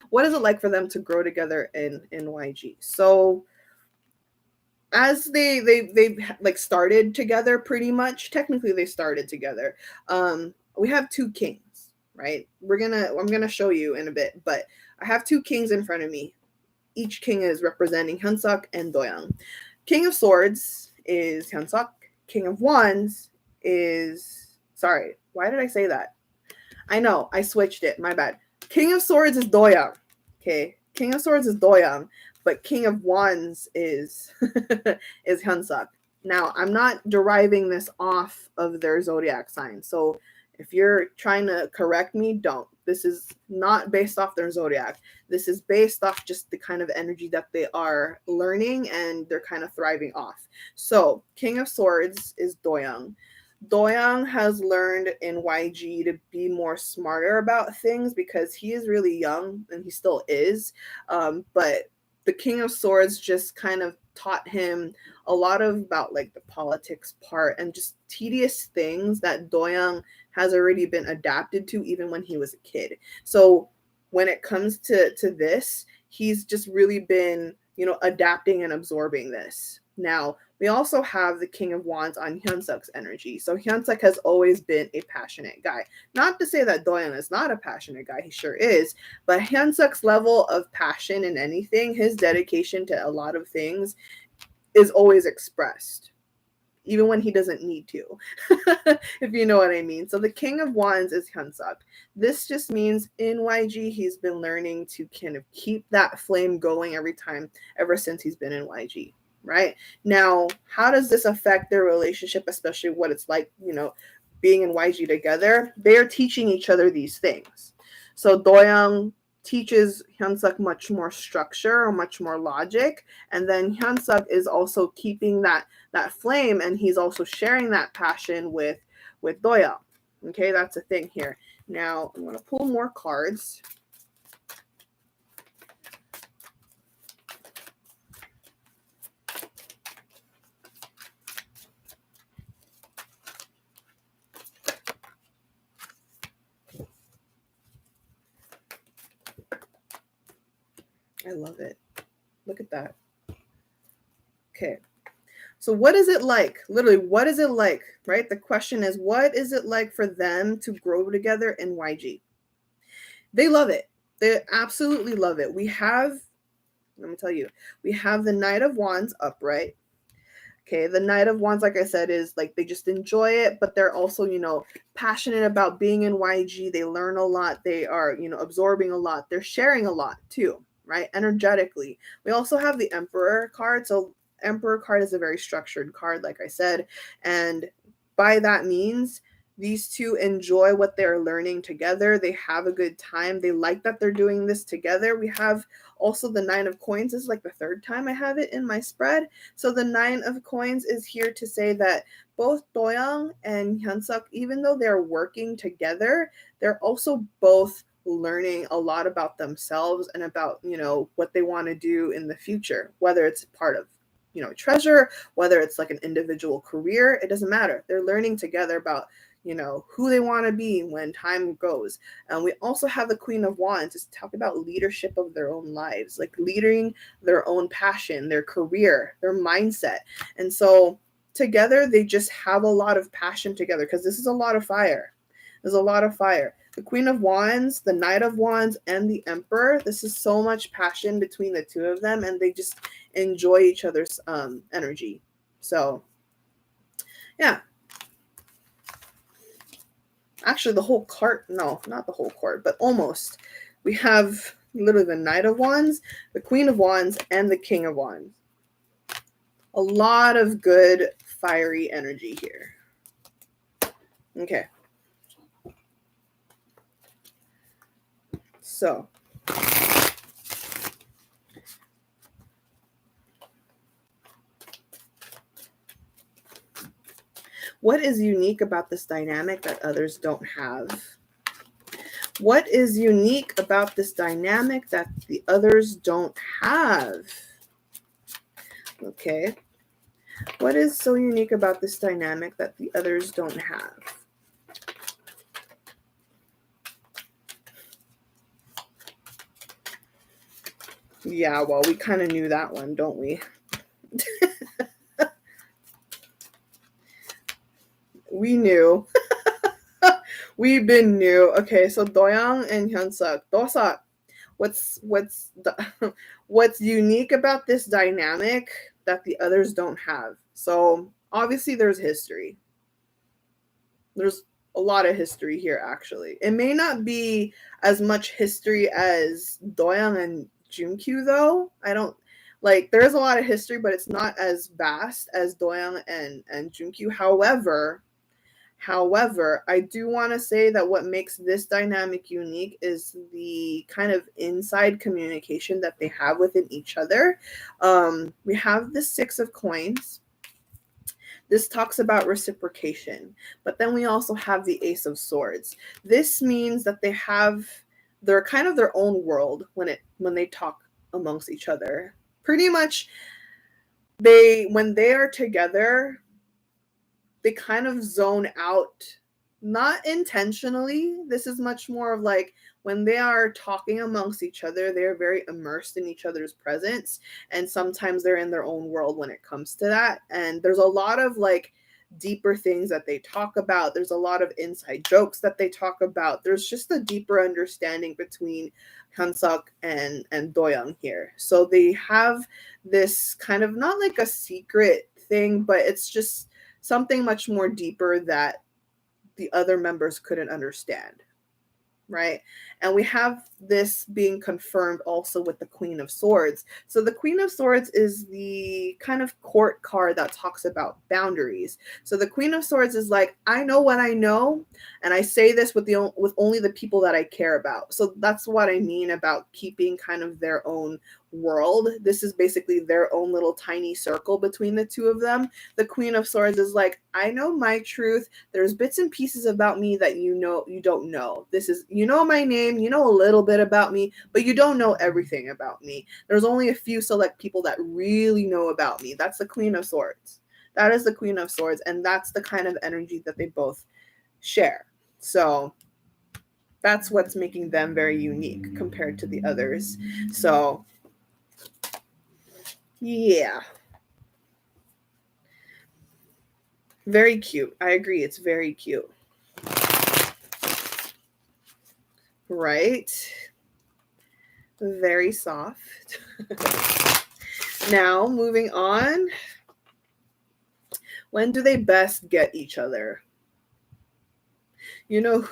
what is it like for them to grow together in YG? So as they like started together pretty much, technically they started together. We have two kings, right? I'm gonna show you in a bit, but I have two kings in front of me. Each king is representing HYUNSUK and Doyoung. King of Swords is HYUNSUK. King of Wands is, sorry, why did I say that? I know, I switched it, my bad. King of Swords is Doyoung. Okay, King of Swords is Doyoung, but King of Wands is is HYUNSUK. Now, I'm not deriving this off of their zodiac sign. So if you're trying to correct me, don't. This is not based off their zodiac. This is based off just the kind of energy that they are learning and they're kind of thriving off. So King of Swords is Doyoung. Doyoung has learned in YG to be more smarter about things because he is really young and he still is. But the King of Swords just kind of taught him a lot about like the politics part and just tedious things that Doyoung has already been adapted to even when he was a kid. So when it comes to this, he's just really been, adapting and absorbing this. Now, we also have the King of Wands on HYUNSUK's energy. So HYUNSUK has always been a passionate guy. Not to say that DOYOUNG is not a passionate guy, he sure is, but HYUNSUK's level of passion in anything, his dedication to a lot of things, is always expressed, even when he doesn't need to, if you know what I mean. So the King of Wands is HYUNSUK. This just means in YG, he's been learning to kind of keep that flame going ever since he's been in YG, right? Now, how does this affect their relationship, especially what it's like, being in YG together? They are teaching each other these things. So DOYOUNG teaches HYUNSUK much more structure or much more logic, and then HYUNSUK is also keeping that flame, and he's also sharing that passion with DOYOUNG. Okay, that's a thing here. Now I'm going to pull more cards. I love it. Look at that. Okay. So what is it like? Literally, what is it like, right? The question is, what is it like for them to grow together in YG? They love it. They absolutely love it. Let me tell you, we have the Knight of Wands upright. Okay, the Knight of Wands, like I said, is like they just enjoy it, but they're also, passionate about being in YG. They learn a lot. They are, absorbing a lot. They're sharing a lot too, right? Energetically. We also have the Emperor card. So Emperor card is a very structured card, like I said. And by that means, these two enjoy what they're learning together. They have a good time. They like that they're doing this together. We have also the Nine of Coins. This is like the third time I have it in my spread. So the Nine of Coins is here to say that both DOYOUNG and HYUNSUK, even though they're working together, they're also both learning a lot about themselves and about, what they want to do in the future, whether it's part of, treasure, whether it's like an individual career, it doesn't matter. They're learning together about, who they want to be when time goes. And we also have the Queen of Wands to talk about leadership of their own lives, like leading their own passion, their career, their mindset. And so together, they just have a lot of passion together because this is a lot of fire. There's a lot of fire. The Queen of Wands, the Knight of Wands, and the Emperor, this is so much passion between the two of them, and they just enjoy each other's energy. So, yeah. Actually, the whole card, no, not the whole card, but almost. We have literally the Knight of Wands, the Queen of Wands, and the King of Wands. A lot of good fiery energy here. Okay. So, what is unique about this dynamic that others don't have? What is unique about this dynamic that the others don't have? Okay. What is so unique about this dynamic that the others don't have? Yeah, well, we kind of knew that one, don't we? We knew. We've been new. Okay, so DOYOUNG and HYUNSUK. DOSUK. What's unique about this dynamic that the others don't have? So obviously there's history. There's a lot of history here, actually. It may not be as much history as DOYOUNG and Junkyu, though. There is a lot of history, but it's not as vast as DOYOUNG and Junkyu. However, I do want to say that what makes this dynamic unique is the kind of inside communication that they have within each other. We have the Six of Coins. This talks about reciprocation, but then we also have the Ace of Swords. This means that they're kind of their own world when they talk amongst each other. Pretty much, when they are together, they kind of zone out not intentionally. This is much more of like when they are talking amongst each other, they're very immersed in each other's presence. And sometimes they're in their own world when it comes to that. And there's a lot of like deeper things that they talk about. There's a lot of inside jokes that they talk about. There's just a deeper understanding between HYUNSUK and DOYOUNG here. So they have this kind of not like a secret thing, but it's just something much more deeper that the other members couldn't understand, right? And we have this being confirmed also with the Queen of Swords. So the Queen of Swords is the kind of court card that talks about boundaries. So the Queen of Swords is like, I know what I know, and I say this with only the people that I care about. So that's what I mean about keeping kind of their own world. This is basically their own little tiny circle between the two of them. The Queen of Swords is like, I know my truth. There's bits and pieces about me that you don't know. This is, you know my name, you know a little bit about me, but you don't know everything about me. There's only a few select people that really know about me. That's the Queen of Swords. That is the Queen of Swords, and that's the kind of energy that they both share. So that's what's making them very unique compared to the others. So yeah. Very cute. I agree. It's very cute. Right? Very soft. Now, moving on. When do they best get each other? You know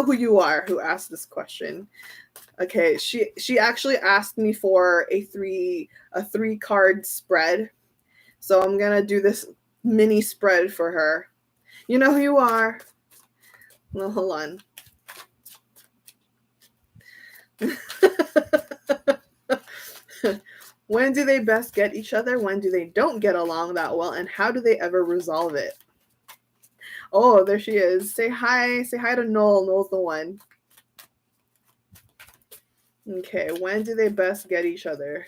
who you are who asked this question. Okay, she actually asked me for a three card spread. So I'm going to do this mini spread for her. You know who you are. Well, hold on. When do they best get each other? When do they don't get along that well? And how do they ever resolve it? Oh, there she is. Say hi. Say hi to Noel. Noel's the one. Okay, when do they best get each other?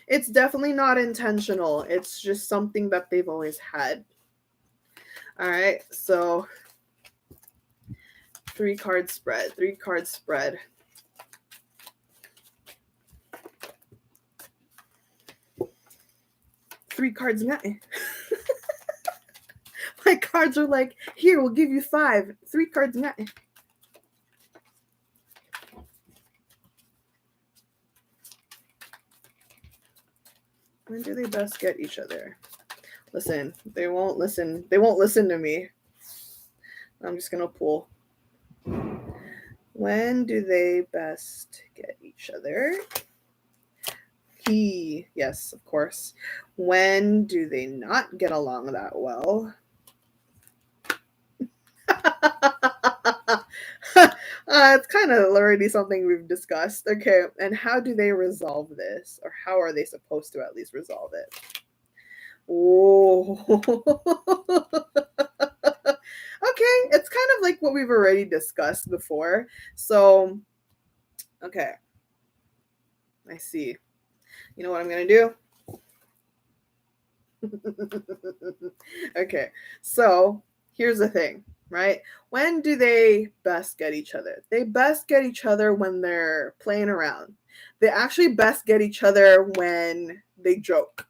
It's definitely not intentional. It's just something that they've always had. All right, so 3 card spread. 3 card spread. Three cards now. My cards are like, here, we'll give you 5. 3 cards now. When do they best get each other? Listen, they won't listen. They won't listen to me. I'm just gonna pull. When do they best get each other? Yes, of course. When do they not get along that well? It's kind of already something we've discussed. Okay, and how do they resolve this? Or how are they supposed to at least resolve it? Oh. Okay, it's kind of like what we've already discussed before. So, okay. I see. You know what I'm going to do? Okay, so here's the thing, right? When do they best get each other? They best get each other when they're playing around. They actually best get each other when they joke.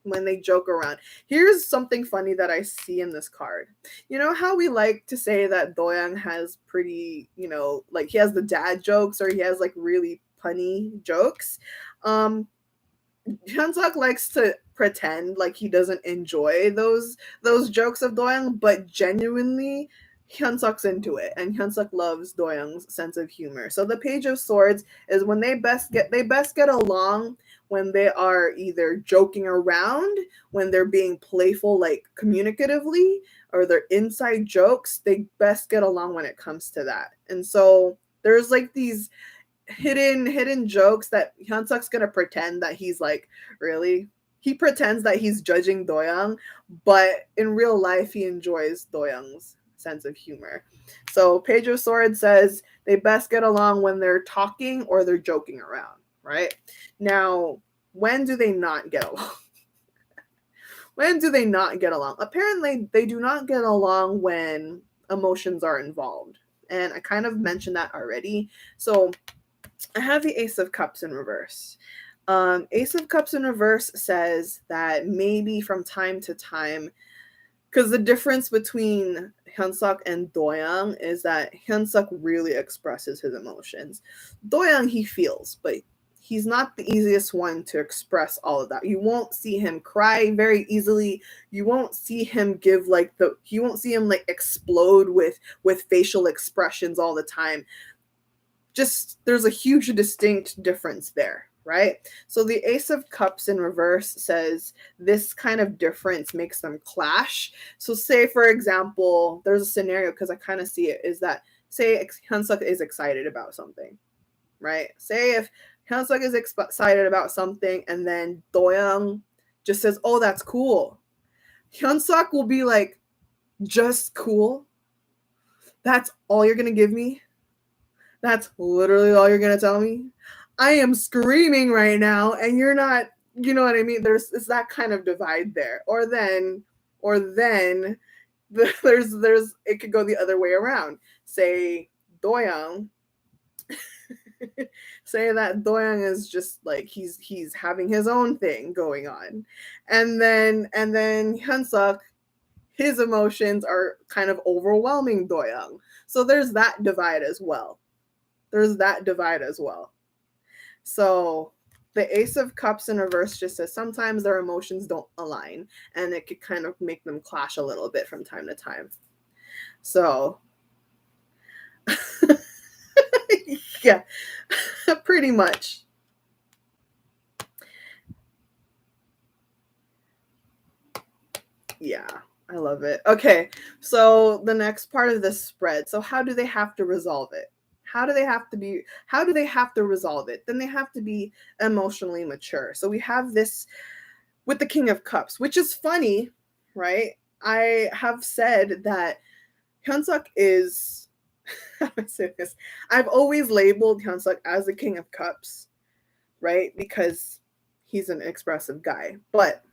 When they joke around. Here's something funny that I see in this card. You know how we like to say that DOYOUNG has pretty, like he has the dad jokes or he has like really punny jokes. HYUNSUK likes to pretend like he doesn't enjoy those jokes of DOYOUNG, but genuinely HYUNSUK's into it, and HYUNSUK loves DOYOUNG's sense of humor. So the Page of Swords is when they best get along when they are either joking around, when they're being playful, like communicatively, or they're inside jokes. They best get along when it comes to that. And so there's like these hidden jokes that HYUNSUK's gonna pretend that he's like, really? He pretends that he's judging DOYOUNG, but in real life he enjoys DOYOUNG's sense of humor. So Page of Swords says they best get along when they're talking or they're joking around, right? Now, when do they not get along? When do they not get along? Apparently, they do not get along when emotions are involved. And I kind of mentioned that already. So I have the Ace of Cups in reverse. Ace of Cups in reverse says that maybe from time to time, because the difference between HYUNSUK and DOYOUNG is that HYUNSUK really expresses his emotions. DOYOUNG, he feels, but he's not the easiest one to express all of that. You won't see him cry very easily. You won't see him give like you won't see him like explode with facial expressions all the time. Just there's a huge distinct difference there, right? So the Ace of Cups in reverse says this kind of difference makes them clash. So say, for example, there's a scenario, because I kind of see it, is that say HYUNSUK is excited about something, right? Say if HYUNSUK is excited about something and then DOYOUNG just says, oh, that's cool. HYUNSUK will be like, just cool? That's all you're going to give me? That's literally all you're going to tell me? I am screaming right now and you're not, you know what I mean? It's that kind of divide there. Or then there's it could go the other way around. Say DOYOUNG say that DOYOUNG is just like he's having his own thing going on. And then HYUNSUK, his emotions are kind of overwhelming DOYOUNG. So there's that divide as well. So the Ace of Cups in reverse just says sometimes their emotions don't align and it could kind of make them clash a little bit from time to time. So yeah, pretty much. Yeah, I love it. Okay, so the next part of this spread. So how do they have to resolve it? How do they have to resolve it? Then they have to be emotionally mature. So we have this with the King of Cups, which is funny, right? I have said that HYUNSUK is, how do I say this? I've always labeled HYUNSUK as the King of Cups, right? Because he's an expressive guy. But,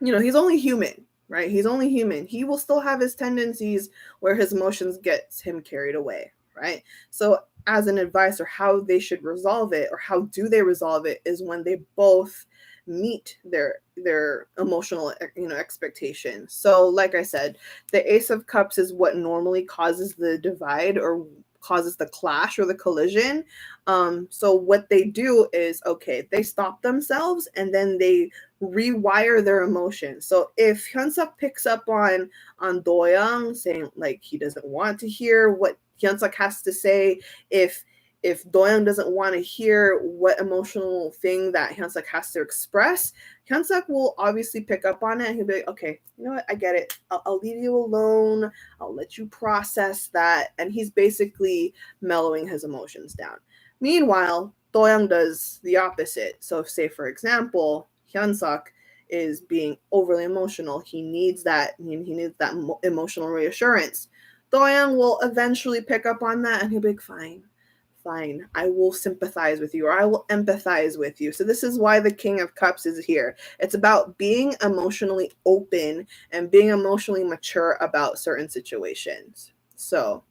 you know, he's only human, right? He's only human. He will still have his tendencies where his emotions gets him carried away, right? So as an advice, or how they should resolve it, or how do they resolve it, is when they both meet their emotional, you know, expectations. So like I said, the Ace of Cups is what normally causes the divide or causes the clash or the collision. So what they do is, okay, they stop themselves and then they rewire their emotions. So if HYUNSUK picks up on DOYOUNG saying like he doesn't want to hear what HYUNSUK has to say, if DOYOUNG doesn't want to hear what emotional thing that HYUNSUK has to express, HYUNSUK will obviously pick up on it and he'll be like, okay, you know what, I get it. I'll leave you alone. I'll let you process that. And he's basically mellowing his emotions down. Meanwhile, DOYOUNG does the opposite. So if, say, for example, HYUNSUK is being overly emotional, he needs that emotional reassurance. DOYOUNG will eventually pick up on that and he'll be like, fine, I will sympathize with you, or I will empathize with you. So this is why the King of Cups is here. It's about being emotionally open and being emotionally mature about certain situations. So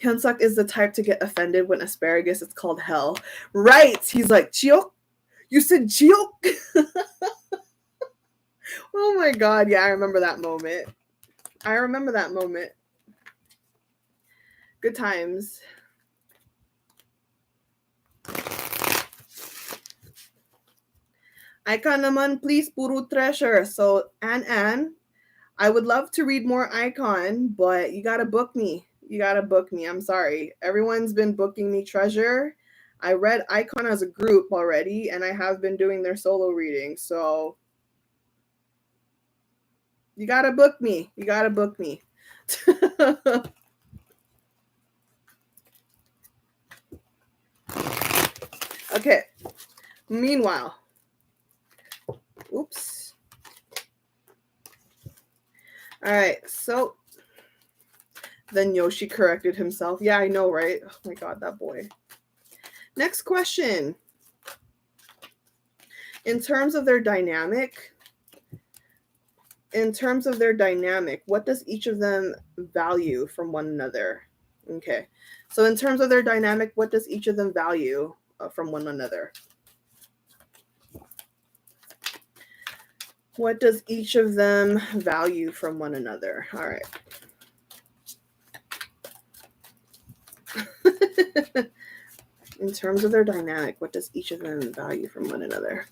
HYUNSUK is the type to get offended when asparagus is called hell. Right. He's like, Chiok? You said Chiok? Oh my God. Yeah, I remember that moment. Good times. Icon naman, please, puro treasure. So, Anne, I would love to read more Icon, but you gotta book me. I'm sorry. Everyone's been booking me treasure. I read Icon as a group already, and I have been doing their solo reading. So, you gotta book me. Okay. Meanwhile, oops. All right. So then Yoshi corrected himself. Yeah, I know, right? Oh my God, that boy. Next question. In terms of their dynamic, in terms of their dynamic, what does each of them value from one another? Okay. So in terms of their dynamic, what does each of them value from one another? What does each of them value from one another? All right. In terms of their dynamic, what does each of them value from one another?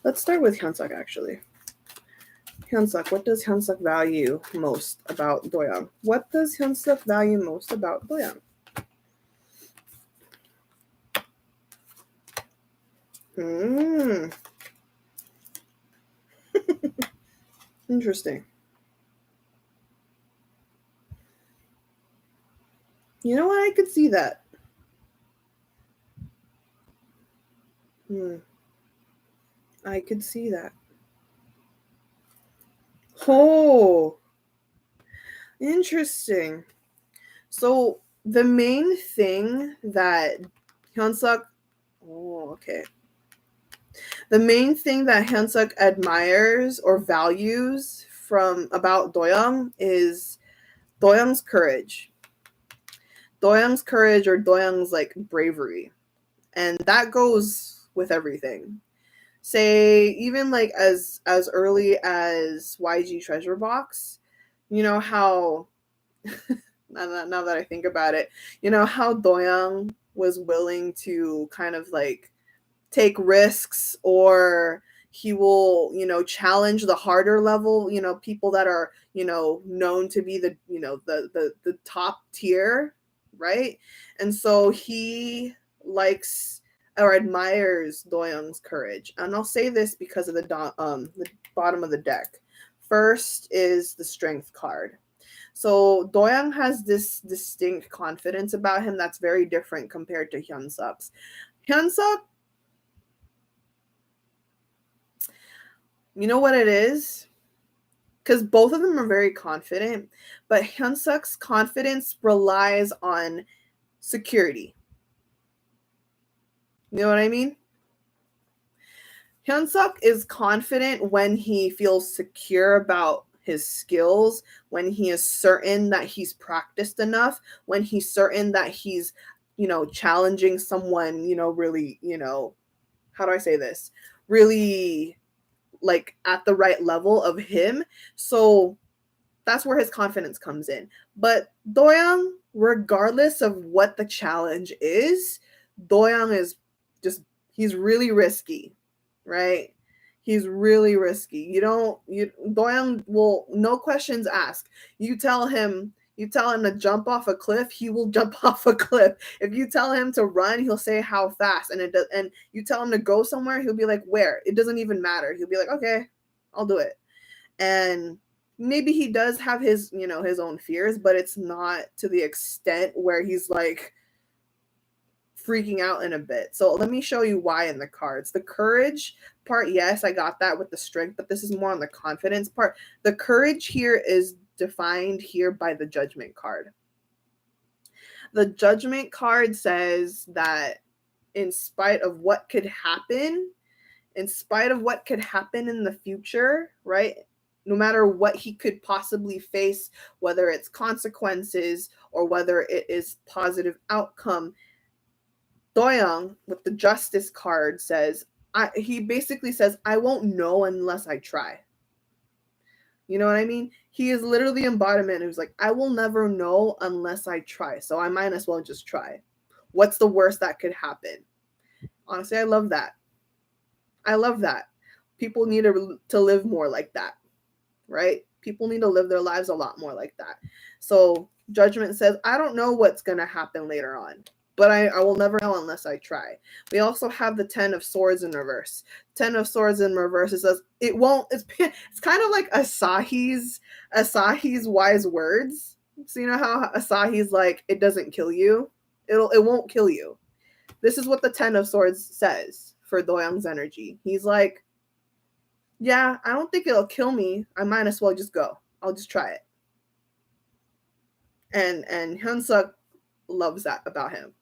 Let's start with HYUNSUK, actually. HYUNSUK, what does HYUNSUK value most about DOYOUNG? What does HYUNSUK value most about DOYOUNG? Interesting. You know what? I could see that. I could see that. Oh, interesting. So the main thing that HYUNSUK, the main thing that HYUNSUK admires or values from about DOYOUNG is DOYOUNG's courage. DOYOUNG's courage, or DOYOUNG's like bravery. And that goes with everything. Say even like as early as YG Treasure Box, you know how now that I think about it, you know how DOYOUNG was willing to kind of like take risks, or he will, you know, challenge the harder level, you know, people that are, you know, known to be the, you know, the top tier, right? And so he likes or admires DOYOUNG's courage. And I'll say this because of the bottom of the deck. First is the Strength card. So DOYOUNG has this distinct confidence about him that's very different compared to HYUNSUK's. HYUNSUK, you know what it is? Because both of them are very confident, but HYUNSUK's confidence relies on security. You know what I mean? HYUNSUK is confident when he feels secure about his skills, when he is certain that he's practiced enough, when he's certain that he's, you know, challenging someone, you know, really, you know, how do I say this? Really like at the right level of him. So that's where his confidence comes in. But DOYOUNG, regardless of what the challenge is, DOYOUNG is just, he's really risky, right? He's really risky. DOYOUNG will, no questions asked. You tell him to jump off a cliff, he will jump off a cliff. If you tell him to run, he'll say how fast. And you tell him to go somewhere, he'll be like, where? It doesn't even matter. He'll be like, okay, I'll do it. And maybe he does have his, you know, his own fears, but it's not to the extent where he's like freaking out in a bit. So let me show you why in the cards. The courage part, yes, I got that with the strength, but this is more on the confidence part. The courage here is defined here by the Judgment card. The Judgment card says that in spite of what could happen, in the future, right? No matter what he could possibly face, whether it's consequences or whether it is positive outcome, DOYOUNG with the Justice card says, he basically says, I won't know unless I try. You know what I mean? He is literally the embodiment who's like, I will never know unless I try. So I might as well just try. What's the worst that could happen? Honestly, I love that. I love that. People need to live more like that, right? People need to live their lives a lot more like that. So Judgment says, I don't know what's going to happen later on, but I will never know unless I try. We also have the 10 of Swords in reverse. 10 of Swords in reverse, it says, it won't, it's kind of like Asahi's wise words. So you know how Asahi's like, it doesn't kill you? It won't kill you. This is what the 10 of Swords says for DOYOUNG's energy. He's like, yeah, I don't think it'll kill me. I might as well just go. I'll just try it. And HYUNSUK loves that about him.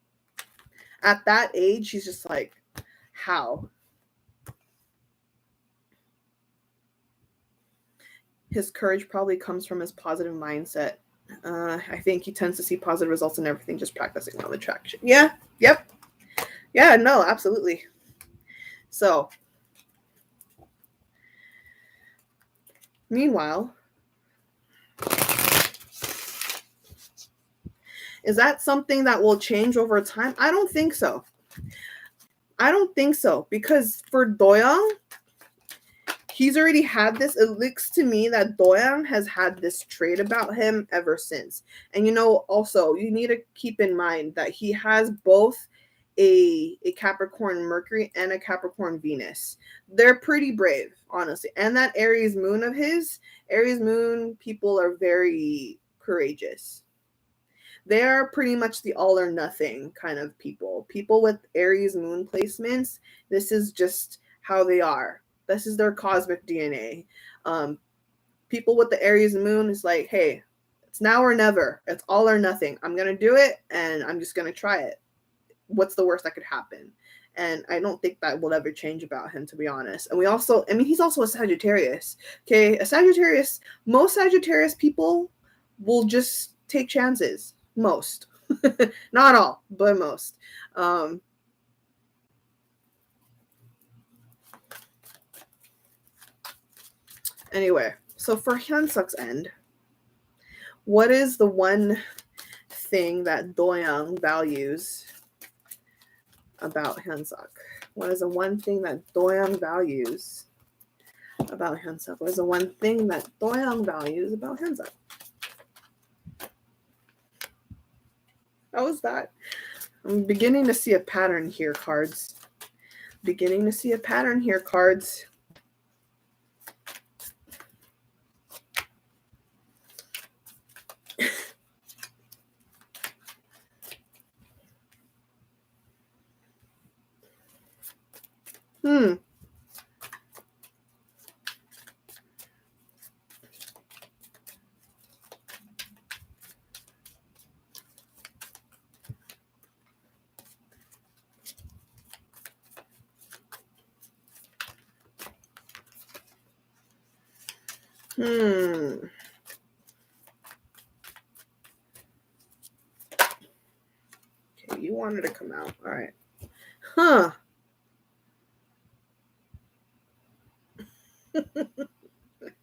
At that age, he's just like, how? His courage probably comes from his positive mindset. I think he tends to see positive results in everything, just practicing law of attraction. Yeah, yep. Yeah, no, absolutely. So, meanwhile, is that something that will change over time? I don't think so. I don't think so, because for DOYOUNG, he's already had this. It looks to me that DOYOUNG has had this trait about him ever since. And also, you need to keep in mind that he has both a Capricorn Mercury and a Capricorn Venus. They're pretty brave, honestly. And that Aries Moon of his, Aries Moon people are very courageous. They are pretty much the all or nothing kind of people. People with Aries Moon placements, this is just how they are. This is their cosmic DNA. People with the Aries Moon is like, hey, it's now or never. It's all or nothing. I'm going to do it, and I'm just going to try it. What's the worst that could happen? And I don't think that will ever change about him, to be honest. And he's also a Sagittarius. Okay, most Sagittarius people will just take chances. Most. Not all, but most. Anyway, so for HYUNSUK's end, what is the one thing that DOYOUNG values about HYUNSUK? What is the one thing that DOYOUNG values about HYUNSUK? What is the one thing that DOYOUNG values about HYUNSUK? How was that? I'm beginning to see a pattern here, cards. Beginning to see a pattern here, cards. Okay, you wanted to come out. All right. Huh.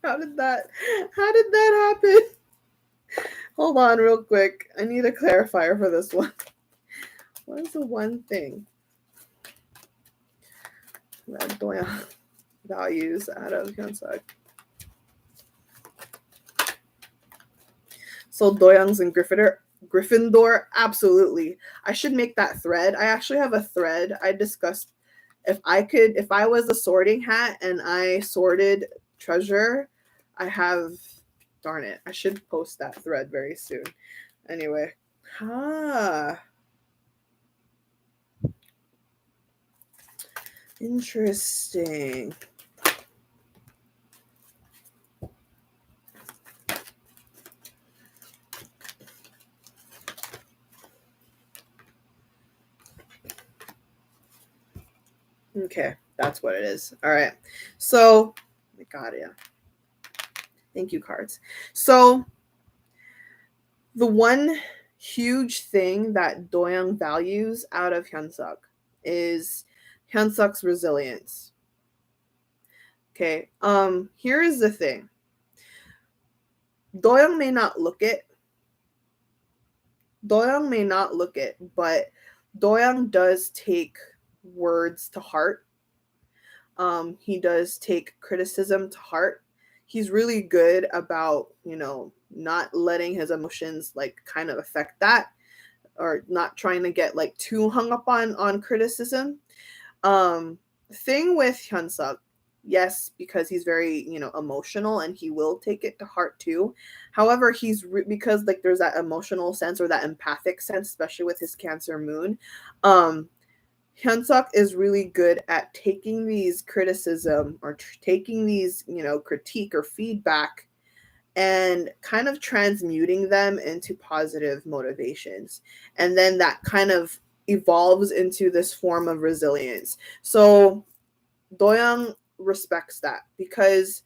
How did that happen? Hold on real quick. I need a clarifier for this one. What is the one thing that DOYOUNG values out of HYUNSUK? So DOYOUNG's in Gryffindor? Absolutely. I should make that thread. I actually have a thread I discussed. If I was a sorting hat and I sorted treasure, darn it, I should post that thread very soon. Anyway. Interesting. Okay, that's what it is. All right. So, I got it. Thank you, cards. So, the one huge thing that DOYOUNG values out of HYUNSUK is HYUNSUK's resilience. Okay. Here is the thing. DOYOUNG may not look it, but DOYOUNG does take words to heart. He does take criticism to heart. He's really good about, not letting his emotions kind of affect that, or not trying to get too hung up on criticism. Thing with HYUNSUK, yes, because he's very, emotional, and he will take it to heart too. However, because there's that emotional sense or that empathic sense, especially with his Cancer moon. HYUNSUK is really good at taking these criticism or taking these, critique or feedback, and kind of transmuting them into positive motivations. And then that kind of evolves into this form of resilience. So DOYOUNG respects that, because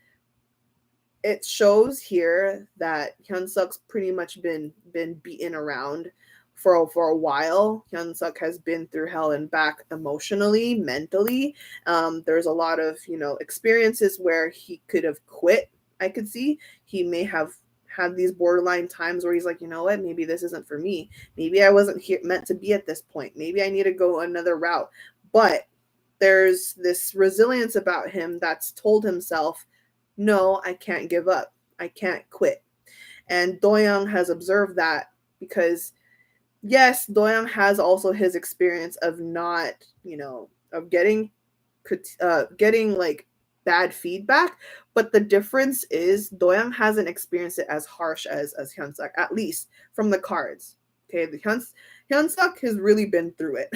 it shows here that HYUNSUK's pretty much been beaten around for a while. HYUNSUK has been through hell and back emotionally, mentally. There's a lot of, you know, experiences where he could have quit. I could see he may have had these borderline times where he's like, you know what, maybe this isn't for me. Maybe I wasn't here meant to be at this point. Maybe I need to go another route. But there's this resilience about him that's told himself, no, I can't give up. I can't quit. And DOYOUNG has observed that because, yes, DOYOUNG has also his experience of not, you know, of getting like bad feedback, but the difference is DOYOUNG hasn't experienced it as harsh as HYUNSUK, at least from the cards. Okay, the HYUNSUK has really been through it.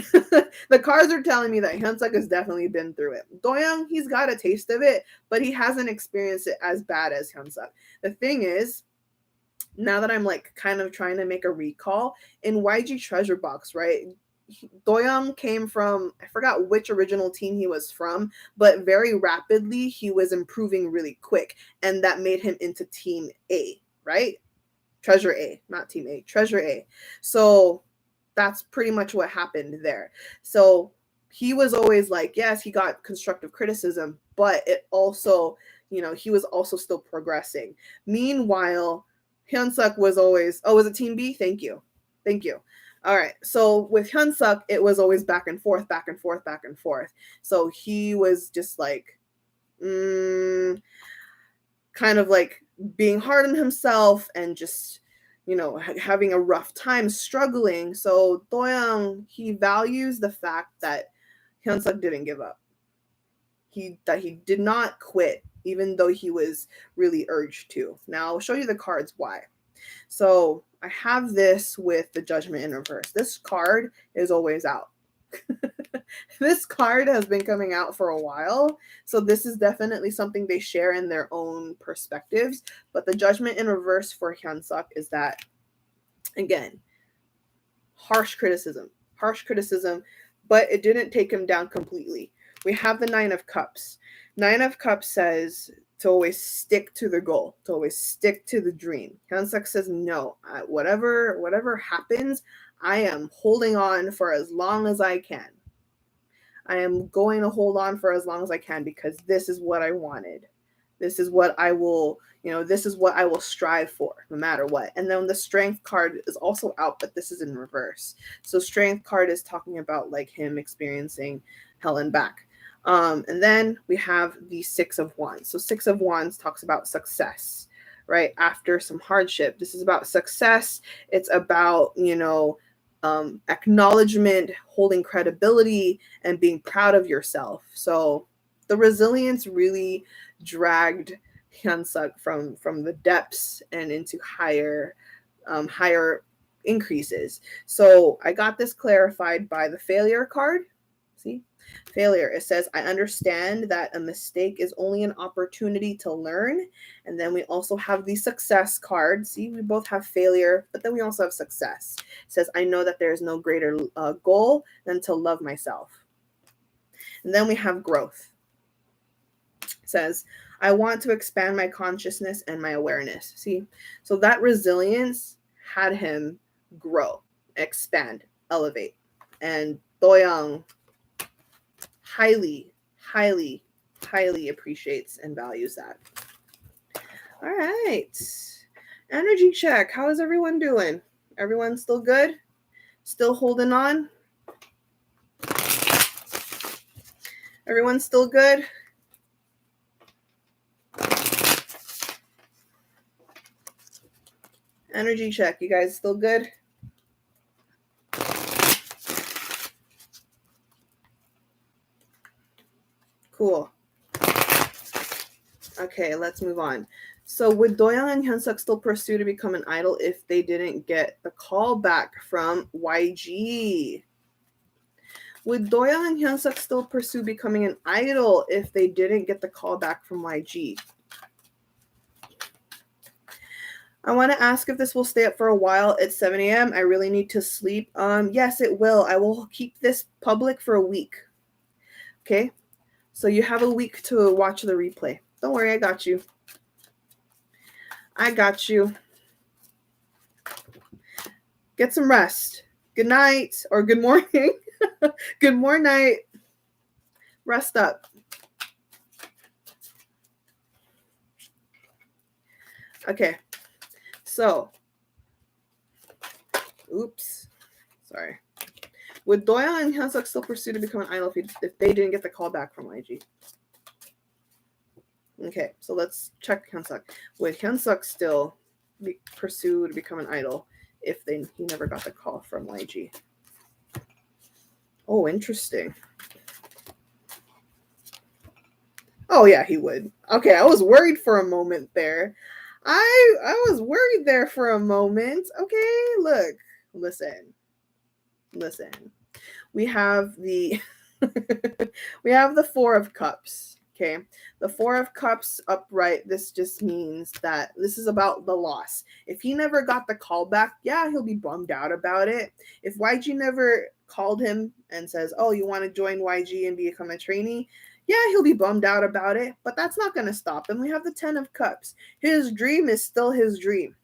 The cards are telling me that HYUNSUK has definitely been through it. DOYOUNG, he's got a taste of it, but he hasn't experienced it as bad as HYUNSUK. The thing is, now that I'm like kind of trying to make a recall, in YG Treasure Box, right? DOYOUNG came from, I forgot which original team he was from, but very rapidly he was improving really quick, and that made him into Team A, right? Treasure A, not Team A, Treasure A. So that's pretty much what happened there. So he was always like, yes, he got constructive criticism, but it also, you know, he was also still progressing. Meanwhile, HYUNSUK was always, oh, was it Team B? Thank you. Thank you. All right. So with HYUNSUK, it was always back and forth, back and forth, back and forth. So he was just like, kind of like being hard on himself and just, you know, having a rough time, struggling. So DOYOUNG, he values the fact that HYUNSUK didn't give up. That he did not quit, even though he was really urged to. Now I'll show you the cards why. So I have this with the Judgment in reverse. This card is always out. This card has been coming out for a while. So this is definitely something they share in their own perspectives. But the Judgment in reverse for HYUNSUK is that, again, harsh criticism, but it didn't take him down completely. We have the Nine of Cups. Nine of Cups says to always stick to the goal, to always stick to the dream. HYUNSUK says, no, whatever happens, I am holding on for as long as I can. I am going to hold on for as long as I can because this is what I wanted. This is what I will, you know, this is what I will strive for no matter what. And then the Strength card is also out, but this is in reverse. So Strength card is talking about like him experiencing hell and back. And then we have the Six of Wands. So Six of Wands talks about success, right? After some hardship. This is about success. It's about, you know, acknowledgement, holding credibility, and being proud of yourself. So the resilience really dragged HYUNSUK from the depths and into higher increases. So I got this clarified by the Failure card. See? Failure. It says, I understand that a mistake is only an opportunity to learn. And then we also have the Success card. See, we both have failure, but then we also have success. It says, I know that there is no greater goal than to love myself. And then we have growth. It says, I want to expand my consciousness and my awareness. See, so that resilience had him grow, expand, elevate. And DOYOUNG highly appreciates and values that. All right. Energy check. How is everyone doing? Everyone still good? Still holding on? Everyone still good? Energy check. You guys still good? Cool. Okay, let's move on. So would DOYOUNG and HYUNSUK still pursue to become an idol if they didn't get the call back from YG? Would DOYOUNG and HYUNSUK still pursue becoming an idol if they didn't get the call back from YG? I want to ask if this will stay up for a while. It's 7 a.m. I really need to sleep. Yes, it will. I will keep this public for a week. Okay? So you have a week to watch the replay. Don't worry, I got you. I got you. Get some rest. Good night or good morning. Good morning night. Rest up. Okay. So, oops. Sorry. Would Doyoung and HYUNSUK still pursue to become an idol if they didn't get the call back from YG? Okay, so let's check HYUNSUK. Would HYUNSUK still pursue to become an idol if he never got the call from YG? Oh, interesting. Oh yeah, he would. Okay, I was worried for a moment there. I was worried there for a moment. Okay, look, listen. We have the we have the Four of Cups. Okay, the Four of Cups upright. This just means that this is about the loss. If he never got the call back, yeah, he'll be bummed out about it. If YG never called him and says, "Oh, you want to join YG and become a trainee?" Yeah, he'll be bummed out about it, but that's not going to stop him. We have the Ten of Cups. His dream is still his dream.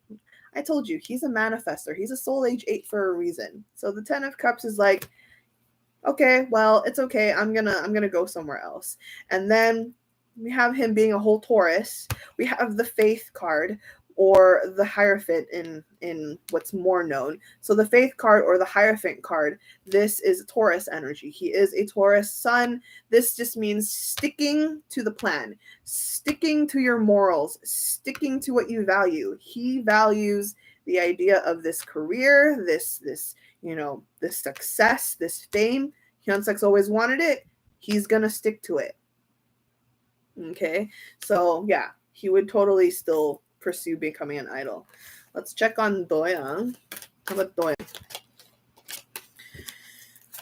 I told you, he's a manifester. He's a soul age 8 for a reason. So the Ten of Cups is like, okay, well, it's okay. I'm gonna go somewhere else. And then we have him being a whole Taurus. We have the Faith card or the Hierophant in what's more known. So the Faith card or the Hierophant card, this is Taurus energy. He is a Taurus sun. This just means sticking to the plan, sticking to your morals, sticking to what you value. He values the idea of this career, this this success, this fame. HYUNSUK's always wanted it. He's gonna stick to it. Okay, so yeah, he would totally still pursue becoming an idol. Let's check on Doyoung. How about Doyoung?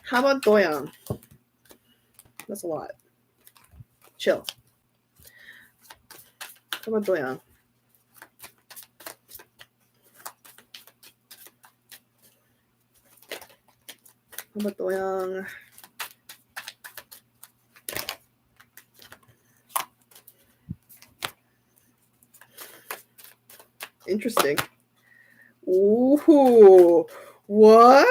How about Doyoung? That's a lot. Chill. How about Doyoung? How about Doyoung? Interesting. Ooh, what?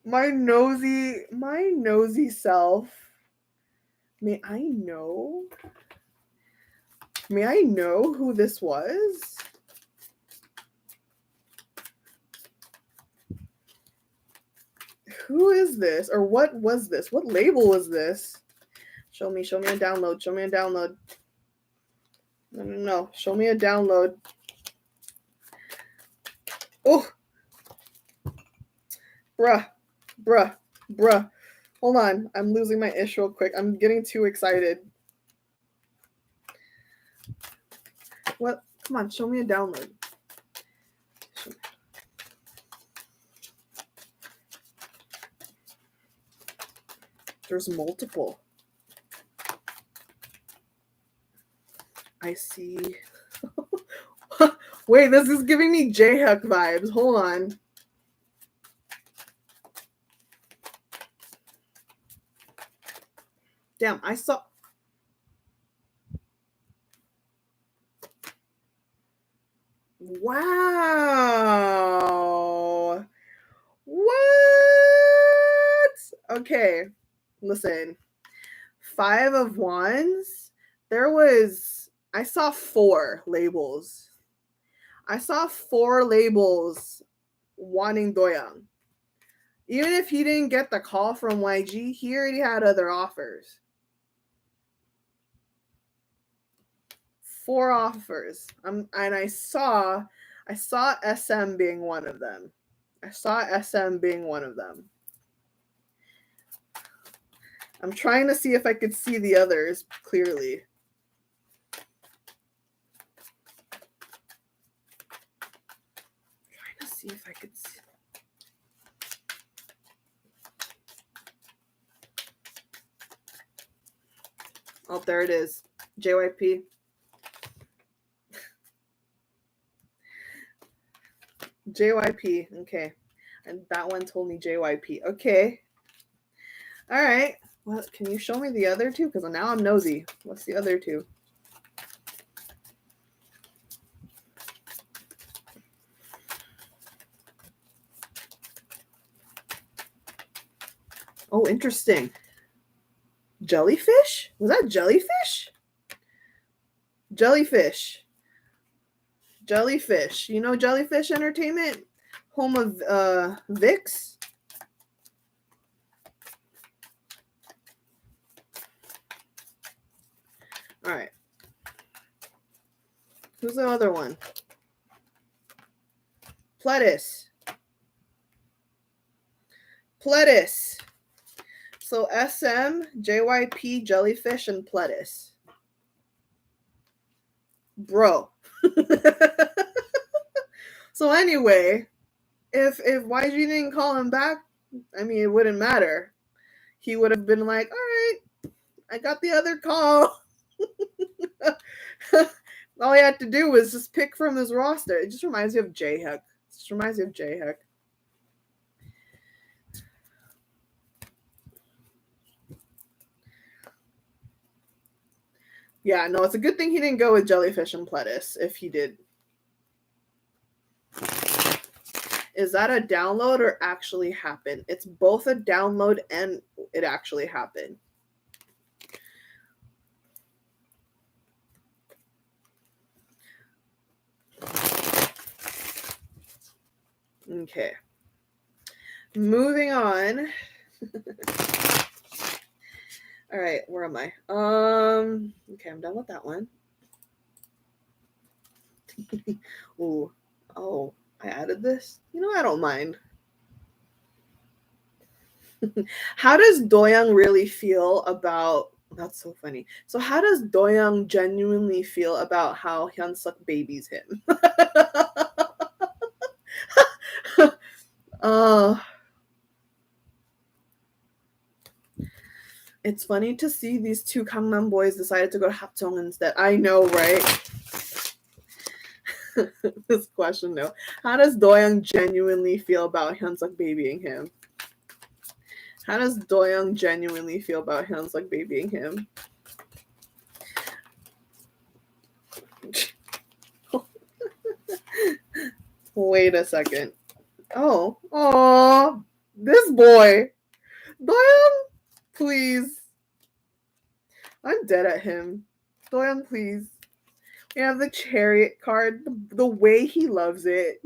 My nosy self. May I know who this was? Who is this? Or what was this? What label was this? Show me a download. Show me a download. No. Show me a download. Oh. Bruh. Hold on. I'm losing my ish real quick. I'm getting too excited. What? Come on. Show me a download. There's multiple. I see. Wait, this is giving me J-Huck vibes. Hold on. Damn, I saw. Wow. What? Okay. Listen. 5 of Wands. I saw 4 labels. I saw 4 labels wanting Doyoung. Even if he didn't get the call from YG, he already had other offers. 4 offers. And I saw SM being one of them. I'm trying to see if I could see the others clearly. See if I could see. Oh, there it is. JYP. Okay. And that one told me JYP. Okay. All right. What? Can you show me the other two? Because now I'm nosy. What's the other two? Oh, interesting. Jellyfish? Was that jellyfish? Jellyfish. Jellyfish. You know Jellyfish Entertainment? Home of Vix? All right. Who's the other one? Pledis. Pledis. So SM, JYP, Jellyfish, and Pledis. Bro. So anyway, if YG didn't call him back, I mean, it wouldn't matter. He would have been like, all right, I got the other call. All he had to do was just pick from his roster. It just reminds me of J-Hook. Yeah, no, it's a good thing he didn't go with Jellyfish and Pledis if he did. Is that a download or actually happened? It's both a download and it actually happened. Okay. Moving on. All right, where am I? Okay, I'm done with that one. Ooh. Oh, I added this. You know, I don't mind. How does DOYOUNG really feel about... That's so funny. So how does DOYOUNG genuinely feel about how HYUNSUK babies him? It's funny to see these two Gangnam boys decided to go to Hapjeong instead. I know, right? This question though. How does DOYOUNG genuinely feel about HYUNSUK babying him? How does DOYOUNG genuinely feel about HYUNSUK babying him? Wait a second. Oh, this boy. DOYOUNG, please. I'm dead at him. DOYOUNG, please. We have the Chariot card. The way he loves it.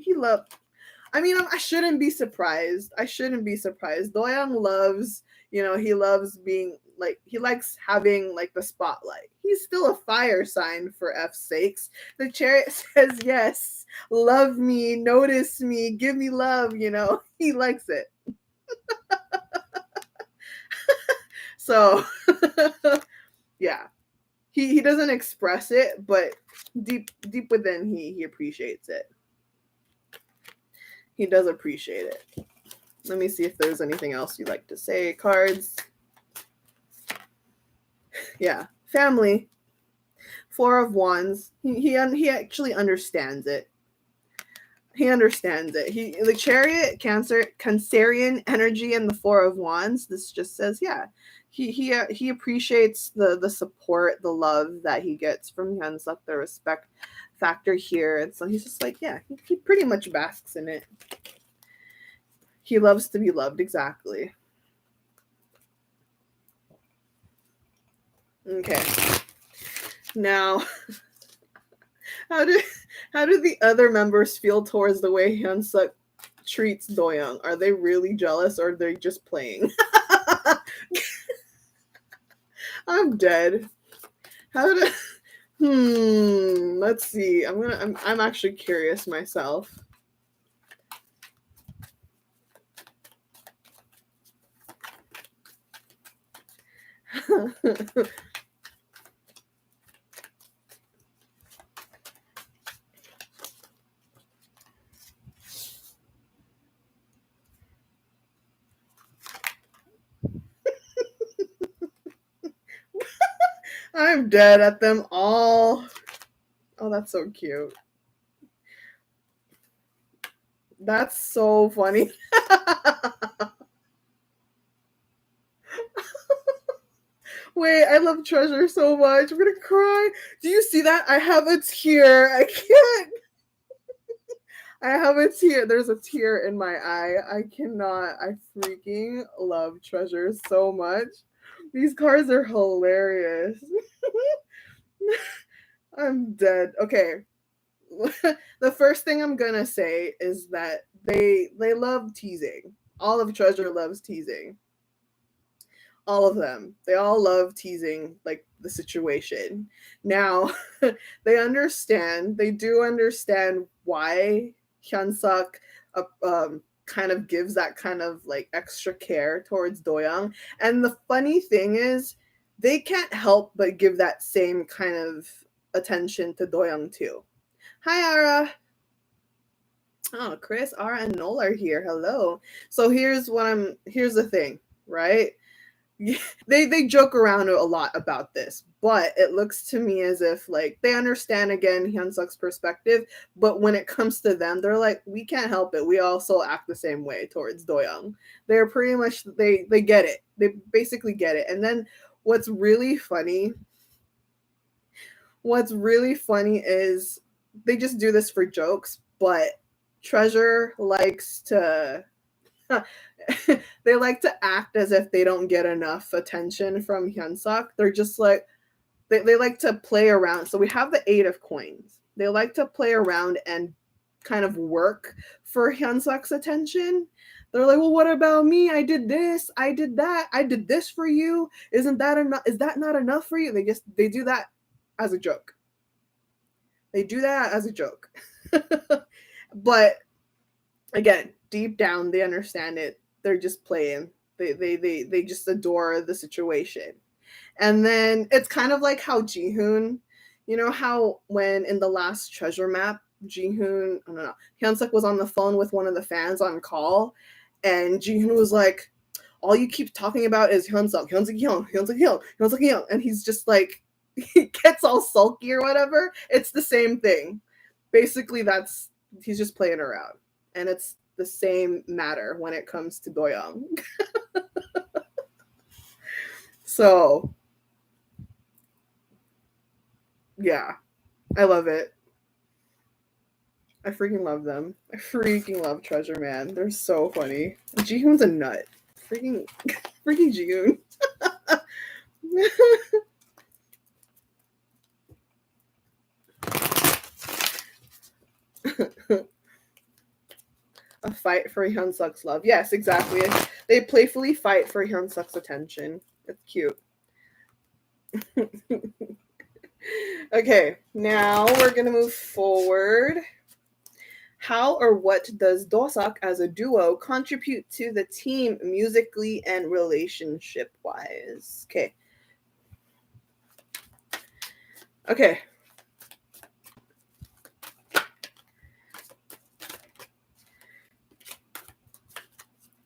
I mean, I shouldn't be surprised. DOYOUNG loves, he loves being, like, he likes having, like, the spotlight. He's still a fire sign, for F's sakes. The Chariot says yes. Love me. Notice me. Give me love, He likes it. So, yeah. He doesn't express it, but deep within, he appreciates it. He does appreciate it. Let me see if there's anything else you'd like to say. Cards. Yeah. Family. Four of Wands. He actually understands it. The Chariot, Cancerian energy, and the Four of Wands. This just says, yeah, he appreciates the support, the love that he gets from HYUNSUK, the respect factor here. And so he's just like, yeah, he pretty much basks in it. He loves to be loved, exactly. Okay. Now, how do the other members feel towards the way HYUNSUK treats DOYOUNG? Are they really jealous, or are they just playing? I'm dead. Let's see. I'm actually curious myself. I'm dead at them all. Oh, that's so cute. That's so funny. Wait, I love Treasure so much. I'm gonna cry. Do you see that? I have a tear. I can't. I have a tear. There's a tear in my eye. I cannot. I freaking love Treasure so much. These cards are hilarious. I'm dead. Okay. The first thing I'm gonna say is that they love teasing. All of Treasure loves teasing. All of them. They all love teasing like the situation. Now, they do understand why HYUNSUK kind of gives that kind of like extra care towards DOYOUNG. And the funny thing is, they can't help but give that same kind of attention to DOYOUNG too. Hi, Ara. Oh, Chris, Ara, and Noel are here. Hello. So here's the thing, right? They joke around a lot about this, but it looks to me as if like they understand again Hyunsuk's perspective, but when it comes to them, they're like, we can't help it. We also act the same way towards DOYOUNG. They're pretty much they get it. They basically get it. And then what's really funny is they just do this for jokes, but Treasure likes to they like to act as if they don't get enough attention from HYUNSUK. They're just like they like to play around. So we have the 8 of coins. They like to play around and kind of work for HYUNSUK's attention. They're like, well, what about me? I did this, I did that, I did this for you. Isn't that enough? Is that not enough for you? They do that as a joke. They do that as a joke. But again, deep down, they understand it. They're just playing. They just adore the situation. And then it's kind of like how Jihoon, you know how when in the last treasure map, HYUNSUK was on the phone with one of the fans on call, and Jihoon was like, all you keep talking about is HYUNSUK, Hyun, and he's just like, he gets all sulky or whatever. It's the same thing. Basically, he's just playing around. And it's the same matter when it comes to DOYOUNG. So, yeah, I love it. I freaking love them. I freaking love Treasure, man. They're so funny. Jihoon's a nut. Freaking Jihoon. A fight for HYUNSUK's love. Yes, exactly. They playfully fight for HYUNSUK's attention. It's cute. Okay, now we're gonna move forward. How or what does DOSUK as a duo contribute to the team musically and relationship wise? Okay.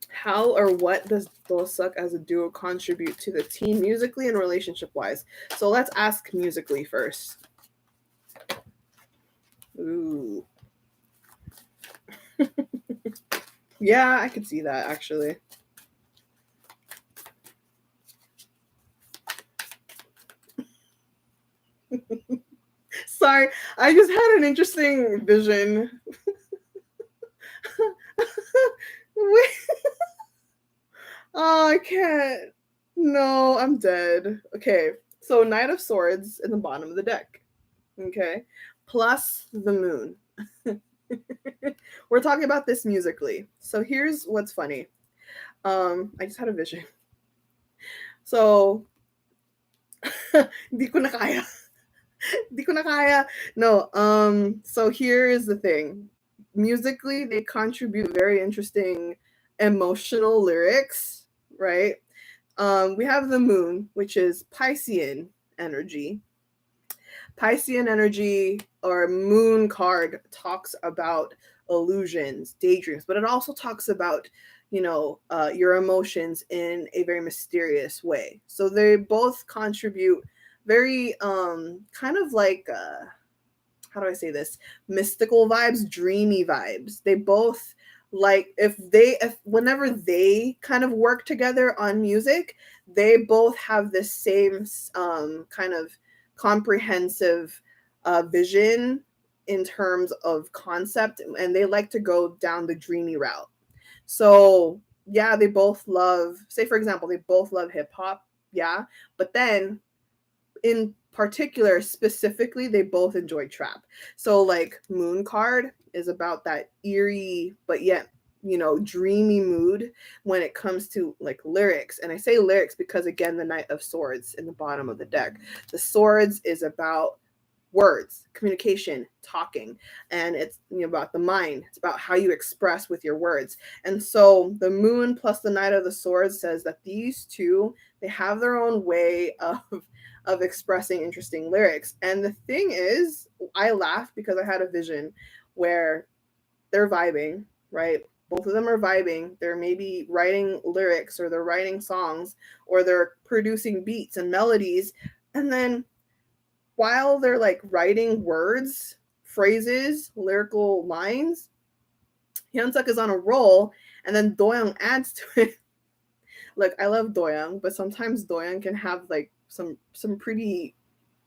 How or what does DOSUK as a duo contribute to the team musically and relationship wise? So let's ask musically first. Ooh. Yeah, I could see that actually. Sorry, I just had an interesting vision. Wait. Oh, I can't. No, I'm dead. Okay, so Knight of Swords in the bottom of the deck. Okay, plus the moon. We're talking about this musically. So here's what's funny. I just had a vision. So, di ko na kaya. Di ko na kaya. No, so here is the thing. Musically, they contribute very interesting emotional lyrics, right? We have the moon, which is Piscean energy. Piscean energy or moon card talks about illusions, daydreams, but it also talks about, your emotions in a very mysterious way. So they both contribute very kind of like how do I say this? Mystical vibes, dreamy vibes. They both like if whenever they kind of work together on music, they both have the same kind of comprehensive vision in terms of concept, and they like to go down the dreamy route. So yeah, they both love, say for example, they both love hip hop, yeah, but then in particular, specifically, they both enjoy trap. So like Moon card is about that eerie but yet, you know, dreamy mood when it comes to like lyrics. And I say lyrics because again, the Knight of Swords in the bottom of the deck. The Swords is about words, communication, talking, and it's, you know, about the mind. It's about how you express with your words. And so the Moon plus the Knight of the Swords says that these two, they have their own way of expressing interesting lyrics. And the thing is, I laugh because I had a vision where they're vibing, right? Both of them are vibing. They're maybe writing lyrics, or they're writing songs, or they're producing beats and melodies. And then while they're like writing words, phrases, lyrical lines, HYUNSUK is on a roll, and then DOYOUNG adds to it. Look, I love DOYOUNG, but sometimes DOYOUNG can have like some pretty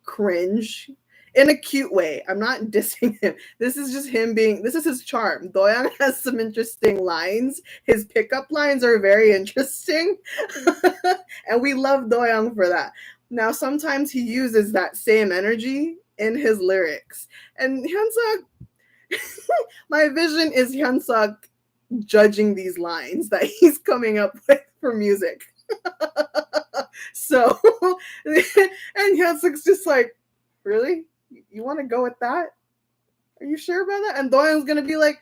cringe in a cute way. I'm not dissing him. This is just him being, this is his charm. DOYOUNG has some interesting lines. His pickup lines are very interesting. And we love DOYOUNG for that. Now, sometimes he uses that same energy in his lyrics. And HYUNSUK, my vision is HYUNSUK judging these lines that he's coming up with for music. So, and HYUNSUK's just like, really? You want to go with that? Are you sure about that? And DOYOUNG's going to be like,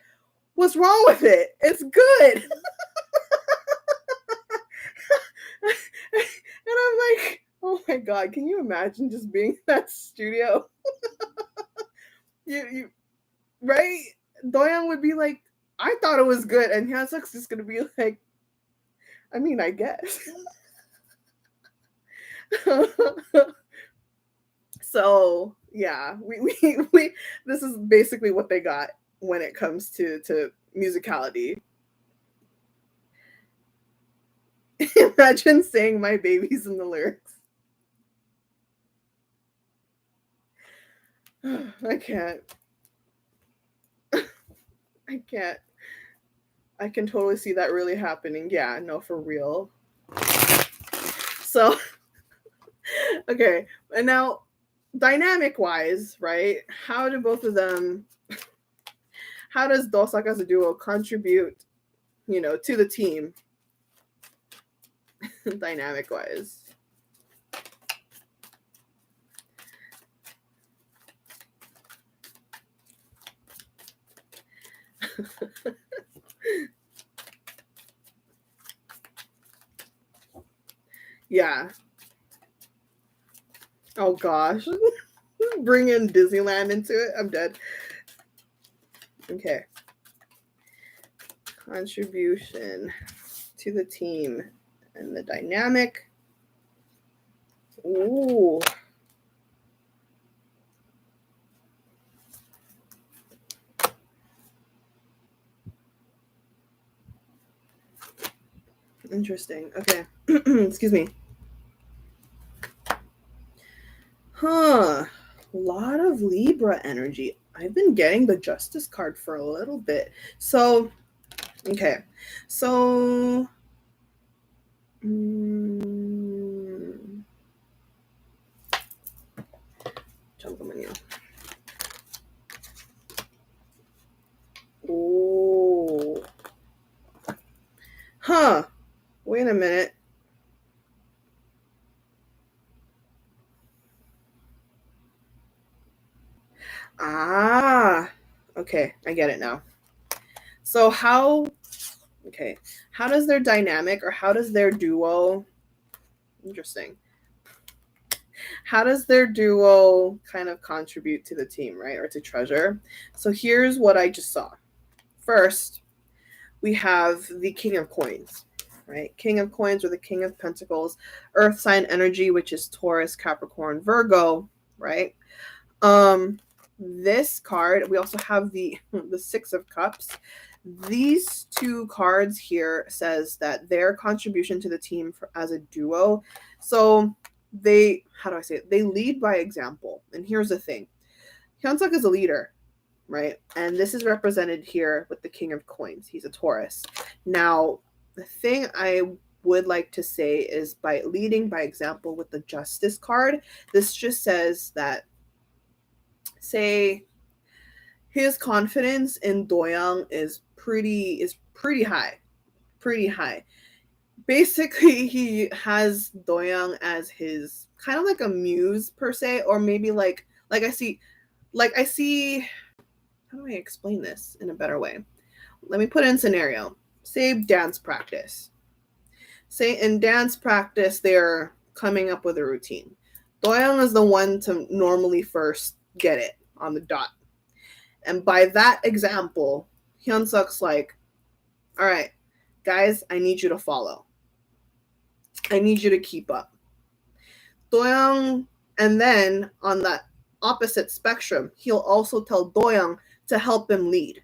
what's wrong with it? It's good. And I'm like, oh my God, can you imagine just being in that studio? you right? DOYOUNG would be like, I thought it was good. And HYUNSUK's just going to be like, I mean, I guess. So yeah, we this is basically what they got when it comes to musicality. Imagine saying my baby's in the lyrics. I can't. I can't. I can totally see that really happening. Yeah, no, for real. So, okay. And now, dynamic wise, right? How do both of them, how does DOSUK as a duo contribute, you know, to the team? Dynamic wise. Yeah. Oh gosh. Bring in Disneyland into it. I'm dead. Okay. Contribution to the team and the dynamic. Ooh. Interesting. Okay. Excuse me. Huh. A lot of Libra energy. I've been getting the Justice card for a little bit. So, okay. So, oh. Huh. Wait a minute. Ah. Okay, I get it now. So how does their dynamic, or how does their duo, interesting. How does their duo kind of contribute to the team, right? Or to treasure? So here's what I just saw. First, we have the King of Coins, right? King of Coins, or the King of Pentacles, Earth sign energy, which is Taurus, Capricorn, Virgo, right? This card, we also have the Six of Cups. these two cards here says that their contribution to the team as a duo. So they, how do I say it? They lead by example. And here's the thing. HYUNSUK is a leader, right? And this is represented here with the King of Coins. He's a Taurus. Now, the thing I would like to say is by leading by example with the Justice card, this just says that, say, his confidence in DOYOUNG is pretty high. Basically, he has DOYOUNG as his kind of like a muse per se, or maybe like I see, how do I explain this in a better way? Let me put in scenario. Say dance practice. Say in dance practice, they're coming up with a routine. DOYOUNG is the one to normally first get it on the dot. And by that example, HYUNSUK's like, all right, guys, I need you to follow. I need you to keep up. DOYOUNG, and then on that opposite spectrum, he'll also tell DOYOUNG to help him lead.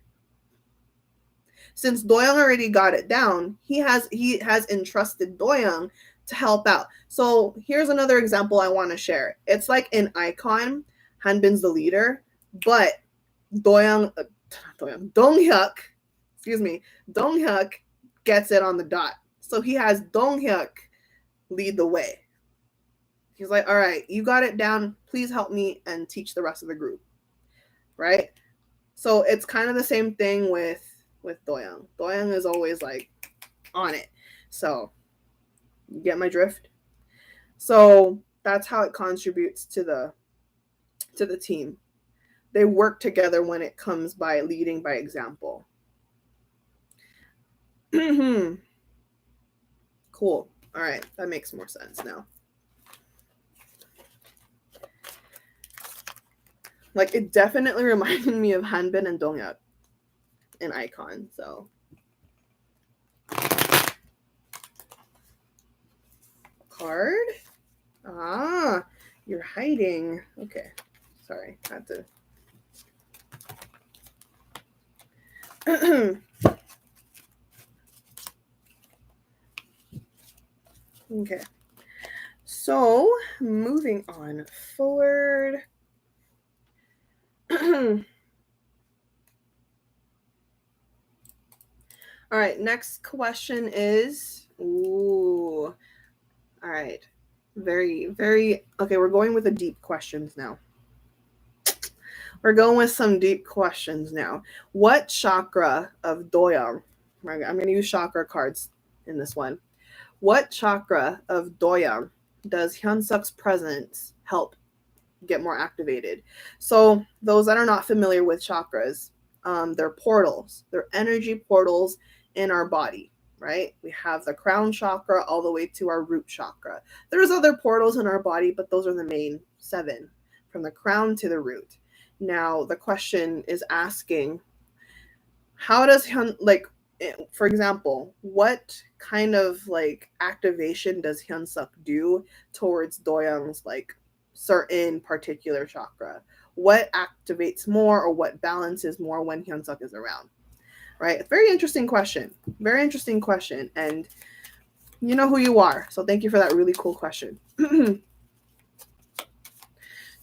Since DOYOUNG already got it down, he has entrusted DOYOUNG to help out. So here's another example I want to share. It's like in Icon, Hanbin's the leader, but Donghyuk gets it on the dot. So he has Donghyuk lead the way. He's like, all right, you got it down. Please help me and teach the rest of the group. Right? So it's kind of the same thing with DOYOUNG. DOYOUNG is always like on it. So you get my drift? So that's how it contributes to the team. They work together when it comes by leading by example. Cool. All right, that makes more sense now. Like, it definitely reminded me of Hanbin and Donghyuk in Icon, so. Card? Ah, you're hiding. Okay, sorry, I had to. Okay, so moving on forward. All right, next question is, all right, very, very, okay, we're going with the deep questions now. We're going with some deep questions now. What chakra of DOYOUNG, I'm going to use chakra cards in this one. What chakra of DOYOUNG does HYUNSUK's presence help get more activated? So those that are not familiar with chakras, they're portals. They're energy portals in our body, right? We have the crown chakra all the way to our root chakra. There's other portals in our body, but those are the main 7, from the crown to the root. Now, the question is asking, how does, for example, what kind of like activation does HYUNSUK do towards DOYOUNG's like certain particular chakra? What activates more or what balances more when HYUNSUK is around? Right? Very interesting question. Very interesting question. And you know who you are. So thank you for that really cool question.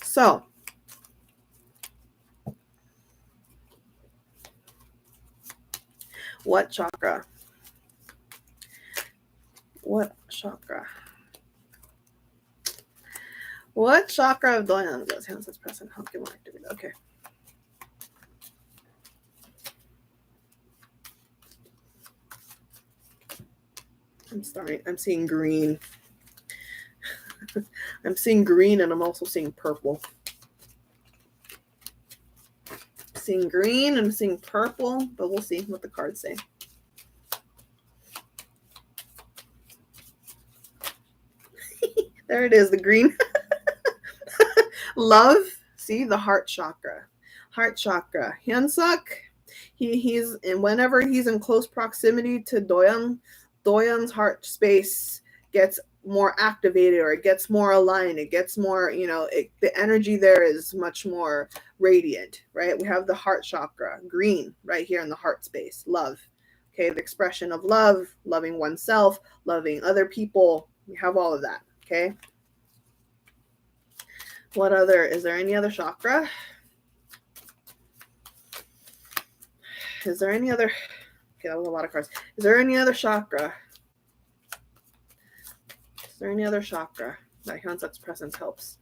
So, what chakra? What chakra? What chakra of DOYOUNG does HYUNSUK's present help get more activated? Okay. I'm sorry. I'm seeing green. I'm seeing green and I'm also seeing purple. Seeing green and I'm seeing purple, but we'll see what the cards say. There it is, the green. Love. See, the heart chakra. Heart chakra. HYUNSUK, he's and whenever he's in close proximity to DOYOUNG, DOYOUNG's heart space gets more activated, or it gets more aligned, it gets more, you know, the energy there is much more radiant, right? We have the heart chakra, green, right here in the heart space, love. Okay, the expression of love, loving oneself, loving other people. We have all of that. Okay. What other, is there any other chakra? Is there any other, okay, that was a lot of cards. Is there any other chakra? Is there any other chakra that HYUNSUK's presence helps?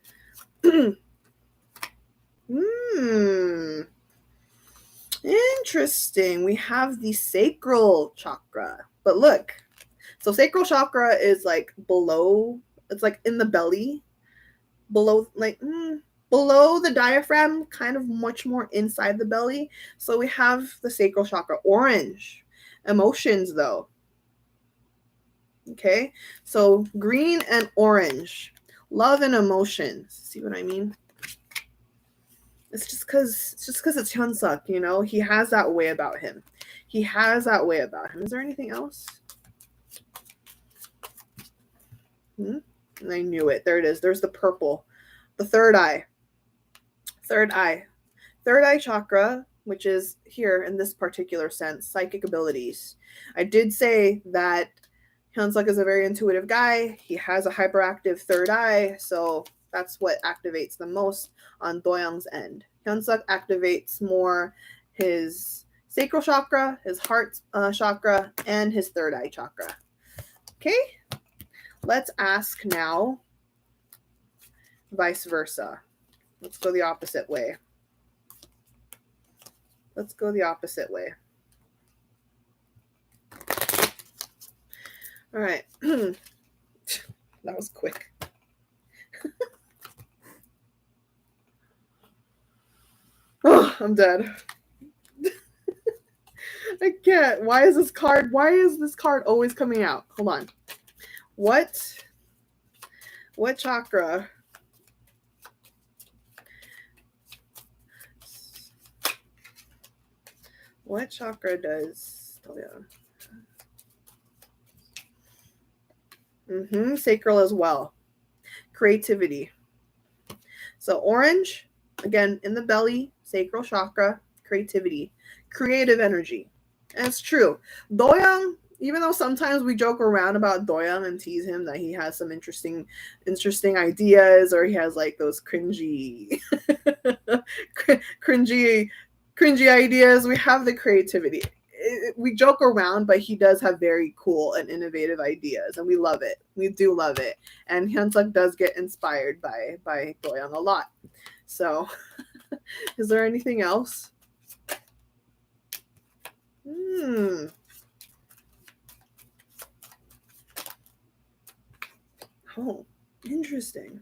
Interesting. We have the sacral chakra. But look, so sacral chakra is like below, it's like in the belly, below, like below the diaphragm, kind of much more inside the belly. So we have the sacral chakra, orange. Emotions though. Okay, so green and orange, love and emotions. See what I mean? It's just because it's HYUNSUK, you know, he has that way about him. He has that way about him. Is there anything else? I knew it. There it is. There's the purple. The third eye. Third eye. Third eye chakra, which is here in this particular sense, psychic abilities. I did say that HYUNSUK is a very intuitive guy. He has a hyperactive third eye, so that's what activates the most on DOYOUNG's end. HYUNSUK activates more his sacral chakra, his heart chakra, and his third eye chakra. Okay, let's ask now vice versa. Let's go the opposite way. Let's go the opposite way. All right. That was quick. Oh, I'm dead. I can't. Why is this card always coming out? Hold on. What chakra? What chakra does sacral as well. Creativity. So orange, again, in the belly, sacral chakra, creativity, creative energy. And it's true. DOYOUNG, even though sometimes we joke around about DOYOUNG and tease him that he has some interesting ideas, or he has like those cringy ideas, we have the creativity. We joke around, but he does have very cool and innovative ideas, and we love it. We do love it. And HYUNSUK does get inspired by DOYOUNG a lot. So, is there anything else? Oh, interesting.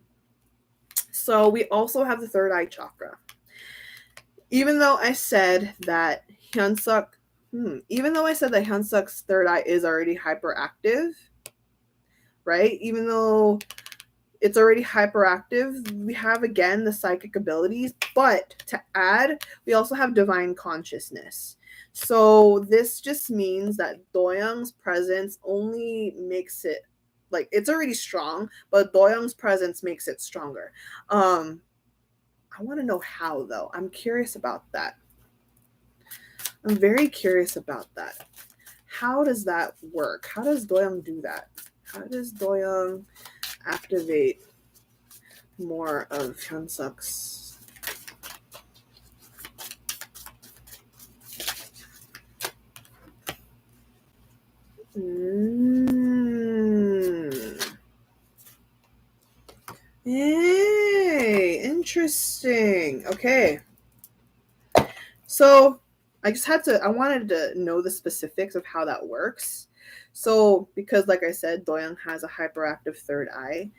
So we also have the third eye chakra. Even though I said that HYUNSUK's third eye is already hyperactive, right? Even though it's already hyperactive, we have again the psychic abilities, but to add, we also have divine consciousness. So this just means that DOYOUNG's presence only makes it, like, it's already strong, but DOYOUNG's presence makes it stronger. I want to know how, though. I'm curious about that. I'm very curious about that. How does that work? How does DOYOUNG do that? How does DOYOUNG activate more of HYUNSUK's? Hey, interesting. Okay. So I wanted to know the specifics of how that works. So, because like I said, DOYOUNG has a hyperactive third eye.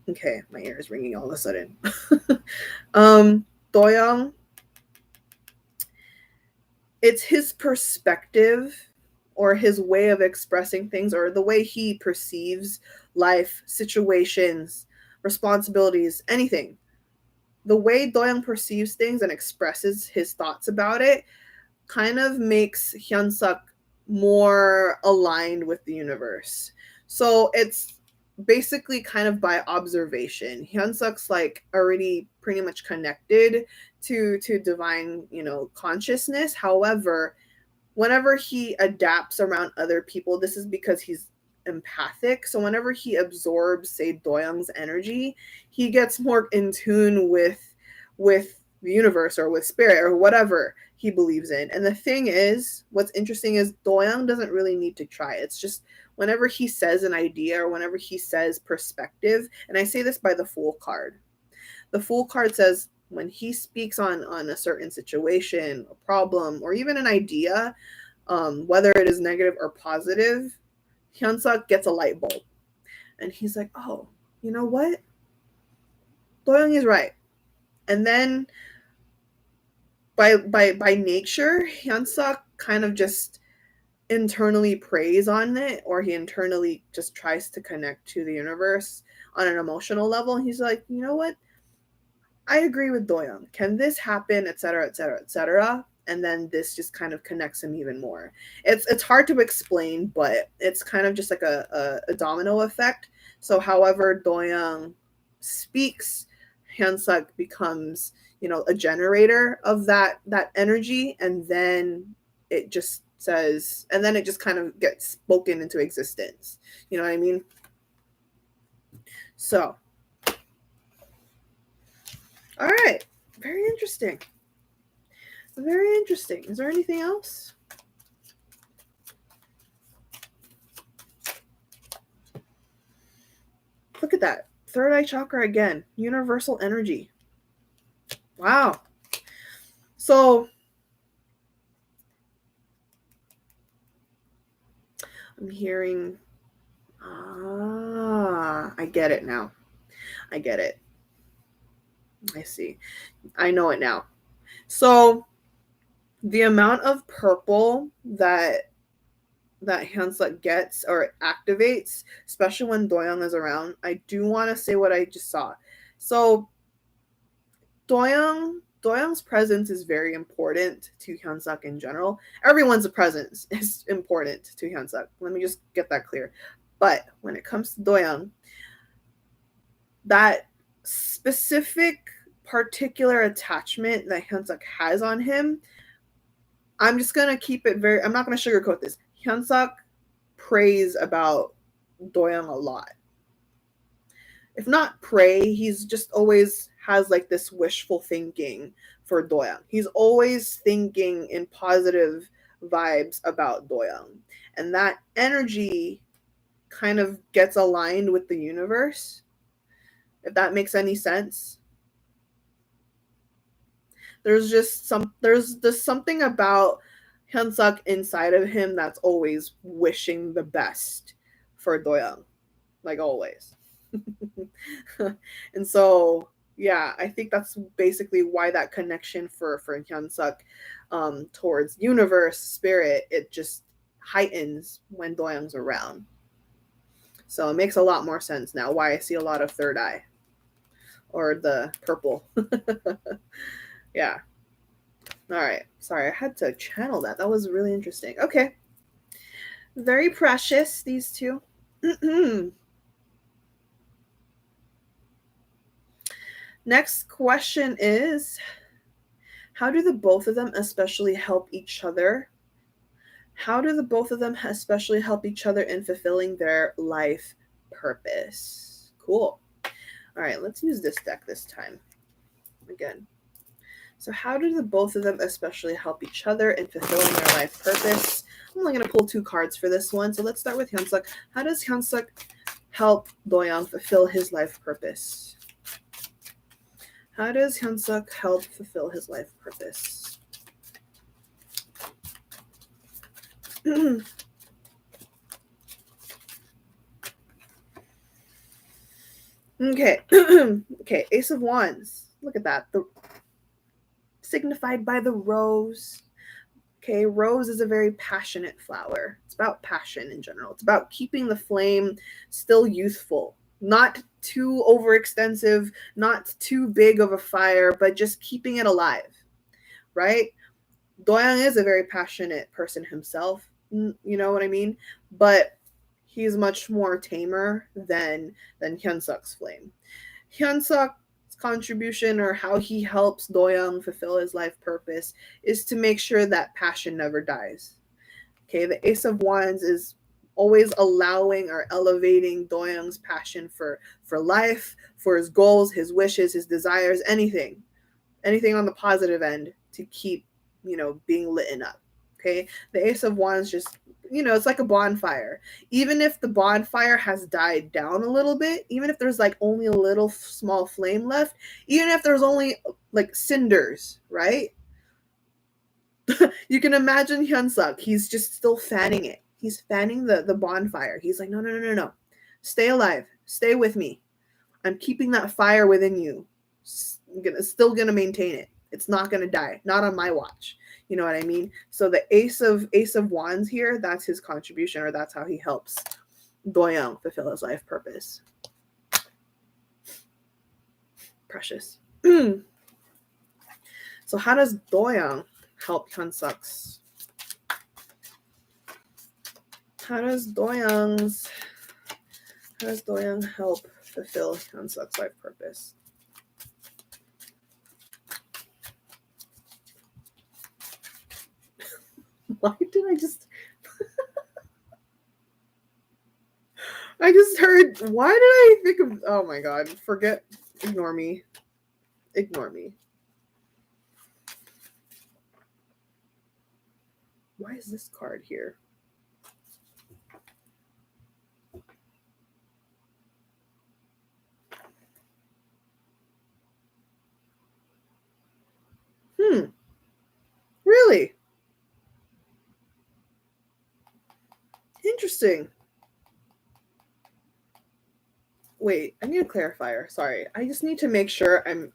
Okay, my ear is ringing all of a sudden. DOYOUNG, it's his perspective or his way of expressing things, or the way he perceives life, situations, responsibilities, anything. The way DOYOUNG perceives things and expresses his thoughts about it kind of makes HYUNSUK more aligned with the universe. So it's basically kind of by observation. HYUNSUK's like already pretty much connected to divine, consciousness. However, whenever he adapts around other people, this is because he's empathic. So whenever he absorbs, say, Doyoung's energy, he gets more in tune with the universe or with spirit or whatever he believes in. And the thing is, what's interesting is Doyoung doesn't really need to try. It's just whenever he says an idea or whenever he says perspective, and I say this by the Fool card. The Fool card says when he speaks on a certain situation, a problem, or even an idea, whether it is negative or positive, HYUNSUK gets a light bulb. And he's like, oh, you know what? Doyoung is right. And then by nature, HYUNSUK kind of just internally preys on it, or he internally just tries to connect to the universe on an emotional level. He's like, you know what? I agree with Doyoung. Can this happen, etc., etc., etc.? And then this just kind of connects him even more. It's hard to explain, but it's kind of just like a domino effect. So however Doyoung speaks, HYUNSUK becomes, a generator of that energy, and then it just says, and then it just kind of gets spoken into existence. You know what I mean? So, all right. Very interesting. Very interesting. Is there anything else? Look at that. Third eye chakra again. Universal energy. Wow. So, I'm hearing, I get it now. I get it. I see. I know it now. So, the amount of purple that HYUNSUK gets or activates, especially when Doyoung is around, I do want to say what I just saw. So, Doyoung's presence is very important to HYUNSUK in general. Everyone's presence is important to HYUNSUK. Let me just get that clear. But when it comes to Doyoung, that specific particular attachment that HYUNSUK has on him, I'm just going to keep it very, I'm not going to sugarcoat this. HYUNSUK prays about Doyoung a lot. If not pray, he's just always has like this wishful thinking for Doyoung. He's always thinking in positive vibes about Doyoung. And that energy kind of gets aligned with the universe, if that makes any sense. There's just something about HYUNSUK inside of him that's always wishing the best for Doyoung, like always. And so, yeah, I think that's basically why that connection for HYUNSUK towards universe, spirit, it just heightens when Doyoung's around. So it makes a lot more sense now why I see a lot of third eye or the purple. Yeah. All right. Sorry, I had to channel that. That was really interesting. Okay. Very precious, these two. Next question is, how do the both of them especially help each other? How do the both of them especially help each other in fulfilling their life purpose? Cool. All right, let's use this deck this time. Again. So how do the both of them especially help each other in fulfilling their life purpose? I'm only going to pull 2 cards for this one. So let's start with HYUNSUK. How does HYUNSUK help Doyoung fulfill his life purpose? How does HYUNSUK help fulfill his life purpose? Okay. Okay, Ace of Wands. Look at that. Signified by the rose. Okay, rose is a very passionate flower. It's about passion in general. It's about keeping the flame still youthful, not too overextensive, not too big of a fire, but just keeping it alive, right? Doyoung is a very passionate person himself, you know what I mean? But he's much more tamer than HYUNSUK's flame. HYUNSUK's contribution, or how he helps DOYOUNG fulfill his life purpose, is to make sure that passion never dies. Okay, the Ace of Wands is always allowing or elevating DOYOUNG's passion for life, for his goals, his wishes, his desires, anything on the positive end to keep, being lit up. Okay, the Ace of Wands just, it's like a bonfire. Even if the bonfire has died down a little bit, even if there's like only a little small flame left, even if there's only like cinders, right? You can imagine HYUNSUK. He's just still fanning it. He's fanning the bonfire. He's like, no. Stay alive. Stay with me. I'm keeping that fire within you. Still gonna maintain it. It's not gonna die. Not on my watch. You know what I mean? So the Ace of Wands here, that's his contribution, or that's how he helps DOYOUNG fulfill his life purpose. Precious. So how does DOYOUNG help HYUNSUK's? How does DOYOUNG help fulfill HYUNSUK's life purpose? Why did I just I just heard, why did I think of, oh my god, ignore me. Why is this card here? Really? Interesting. Wait, I need a clarifier. Sorry. I just need to make sure I'm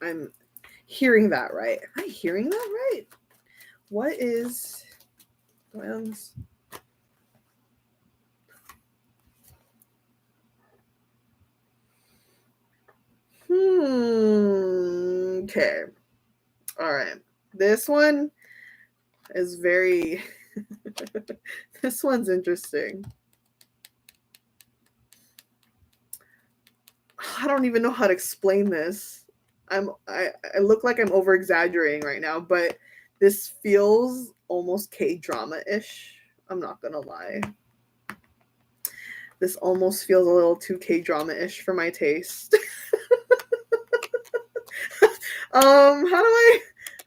hearing that right. Am I hearing that right? What is DOYOUNG's? Okay. All right. This one is very this one's interesting. I don't even know how to explain this. I look like I'm over exaggerating right now, but this feels almost K-drama-ish. I'm not gonna lie. This almost feels a little too K-drama-ish for my taste.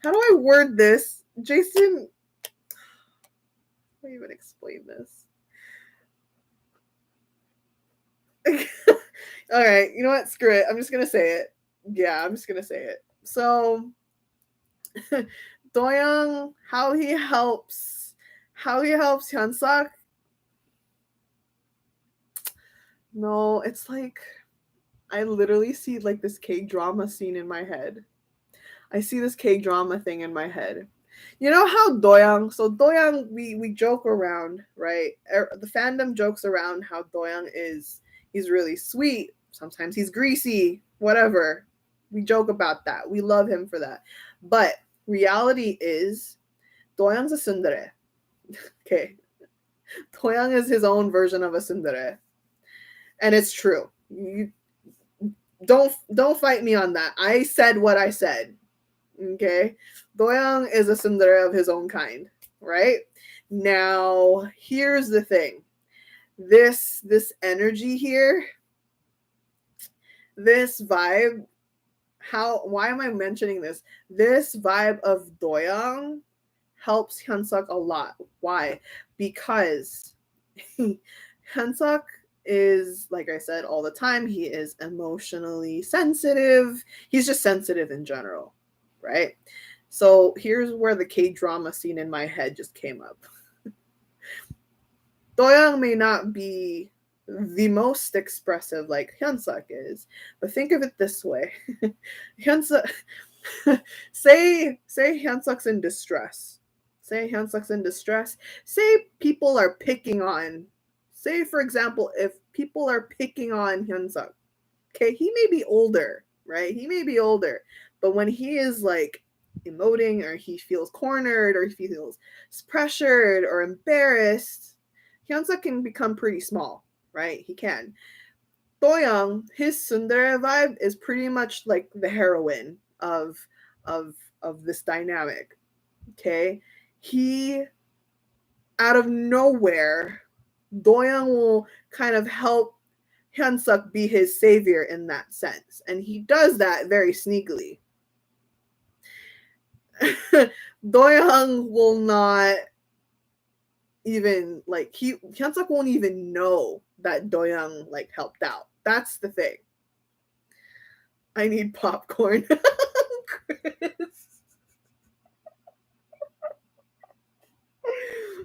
How do I word this? Jason, how do I even explain this? All right, you know what? Screw it. I'm just gonna say it. Yeah, I'm just gonna say it. So, DOYOUNG, how he helps HYUNSUK. No, it's like I literally see like this K-drama scene in my head. I see this K-drama thing in my head. You know how DOYOUNG, so DOYOUNG, we joke around, right? The fandom jokes around how DOYOUNG he's really sweet. Sometimes he's greasy, whatever. We joke about that. We love him for that. But reality is, DOYOUNG's a tsundere. Okay. DOYOUNG is his own version of a tsundere. And it's true. You don't fight me on that. I said what I said. Okay? DOYOUNG is a tsundere of his own kind, right? Now, here's the thing. This energy here, this vibe, why am I mentioning this? This vibe of DOYOUNG helps HYUNSUK a lot. Why? Because HYUNSUK is, like I said all the time, he is emotionally sensitive. He's just sensitive in general, right? So here's where the K-drama scene in my head just came up. DOYOUNG may not be the most expressive like HYUNSUK is, but think of it this way. HYUNSUK, say HYUNSUK's in distress. Say people are picking on, say for example, if people are picking on HYUNSUK, okay, he may be older, right? He may be older, but when he is like emoting, or he feels cornered, or he feels pressured or embarrassed, HYUNSUK can become pretty small, right? He can. DOYOUNG, his tsundere vibe is pretty much like the heroine of of this dynamic. Okay? He, out of nowhere, DOYOUNG will kind of help HYUNSUK be his savior in that sense. And he does that very sneakily. DOYOUNG will not even, like, HYUNSUK won't even know that DOYOUNG, like, helped out. That's the thing. I need popcorn. Chris.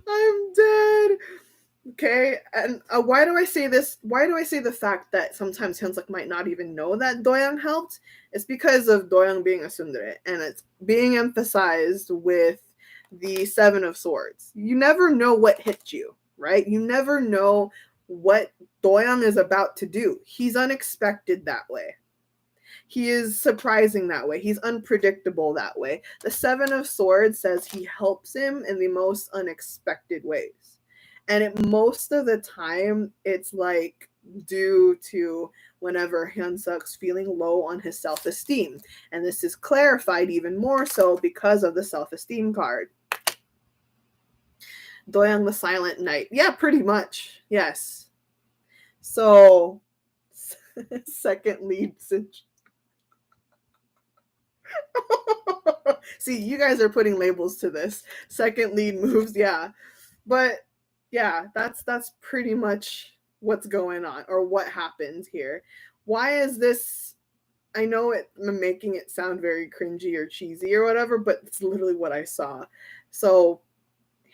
I'm dead. Okay, and why do I say this? Why do I say the fact that sometimes HYUNSUK might not even know that DOYOUNG helped? It's because of DOYOUNG being a tsundere, and it's being emphasized with the Seven of Swords. You never know what hit you, right? You never know what DOYOUNG is about to do. He's unexpected that way. He is surprising that way. He's unpredictable that way. The Seven of Swords says he helps him in the most unexpected ways. And most of the time, it's like due to whenever HYUNSUK's feeling low on his self-esteem. And this is clarified even more so because of the self-esteem card. DOYOUNG the Silent Knight. Yeah, pretty much. Yes. So, second lead situation. See, you guys are putting labels to this. Second lead moves, yeah. But yeah, that's pretty much what's going on or what happens here. Why is this? I know I'm making it sound very cringy or cheesy or whatever, but it's literally what I saw. So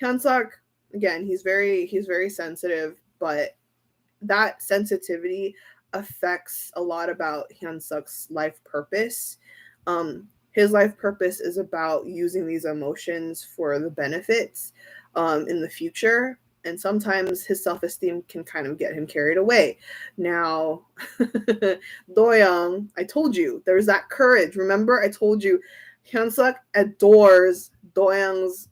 HYUNSUK, again, he's very sensitive, but that sensitivity affects a lot about HYUNSUK's life purpose. His life purpose is about using these emotions for the benefits in the future. And sometimes his self-esteem can kind of get him carried away. Now, DOYOUNG, I told you, there's that courage. Remember, I told you, HYUNSUK adores DOYOUNG's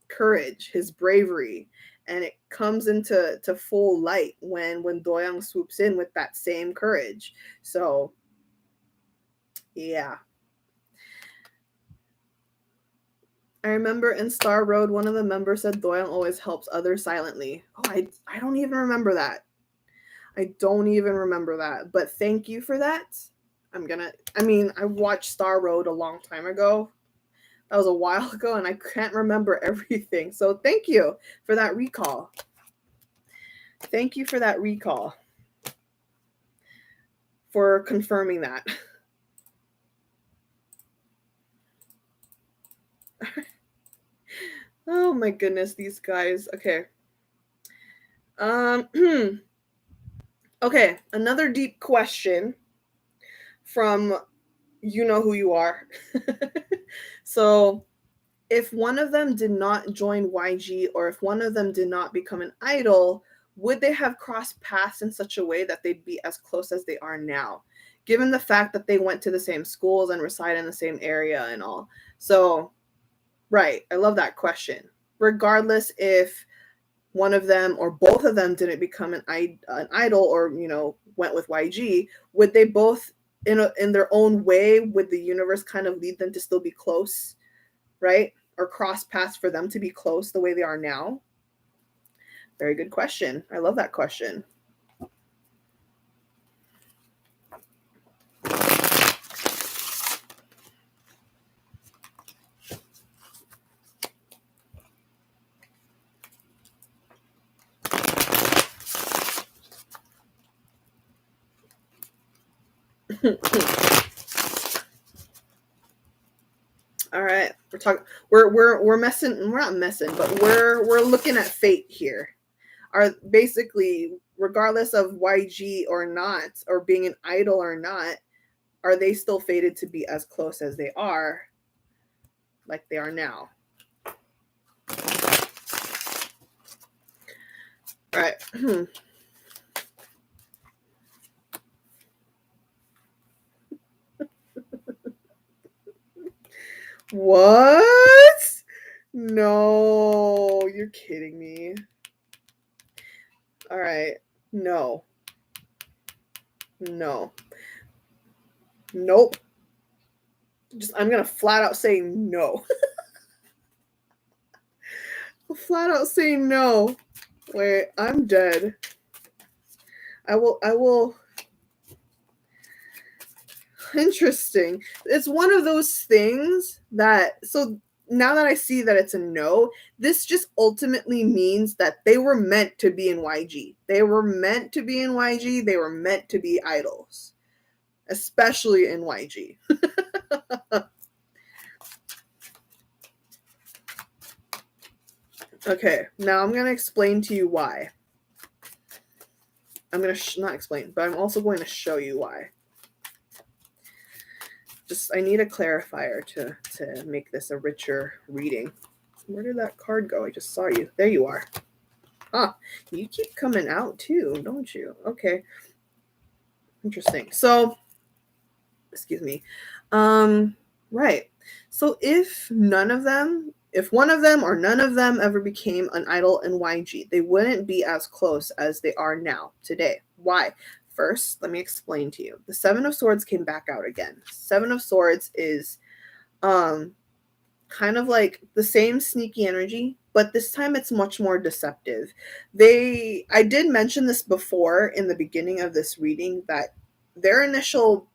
courage, his bravery. And it comes into full light when DOYOUNG swoops in with that same courage. So, yeah. I remember in Star Road, one of the members said DOYOUNG always helps others silently. Oh, I don't even remember that. I don't even remember that. But thank you for that. I watched Star Road a long time ago. That was a while ago, and I can't remember everything. So thank you for that recall. Thank you for that recall. For confirming that. Oh my goodness, these guys. Okay. Okay, another deep question from you know who you are. So, if one of them did not join YG or if one of them did not become an idol, would they have crossed paths in such a way that they'd be as close as they are now? Given the fact that they went to the same schools and reside in the same area and all. So, right, I love that question. Regardless if one of them or both of them didn't become an idol or, went with YG, would they both, in their own way, would the universe kind of lead them to still be close, right? Or cross paths for them to be close the way they are now? Very good question. I love that question. All right, we're messing. We're not messing, but we're looking at fate here. Are basically, regardless of YG or not, or being an idol or not, are they still fated to be as close as they are, like they are now? All right. What? No, you're kidding me. All right. No. No. Nope. I'm going to flat out say no. Flat out say no. Wait, I'm dead. I will. Interesting. It's one of those things that, so now that I see that it's a no, this just ultimately means that they were meant to be in YG. They were meant to be in YG. They were meant to be idols, especially in YG. Okay, now I'm going to explain to you why. I'm going to not explain, but I'm also going to show you why. I need a clarifier to make this a richer reading. Where did that card go? I just saw you. There you are. Huh. You keep coming out too, don't you? Okay. Interesting. So, excuse me. Right. So if one of them or none of them ever became an idol in YG, they wouldn't be as close as they are now today. Why? First, let me explain to you. The Seven of Swords came back out again. Seven of Swords is kind of like the same sneaky energy, but this time it's much more deceptive. I did mention this before in the beginning of this reading, that their initial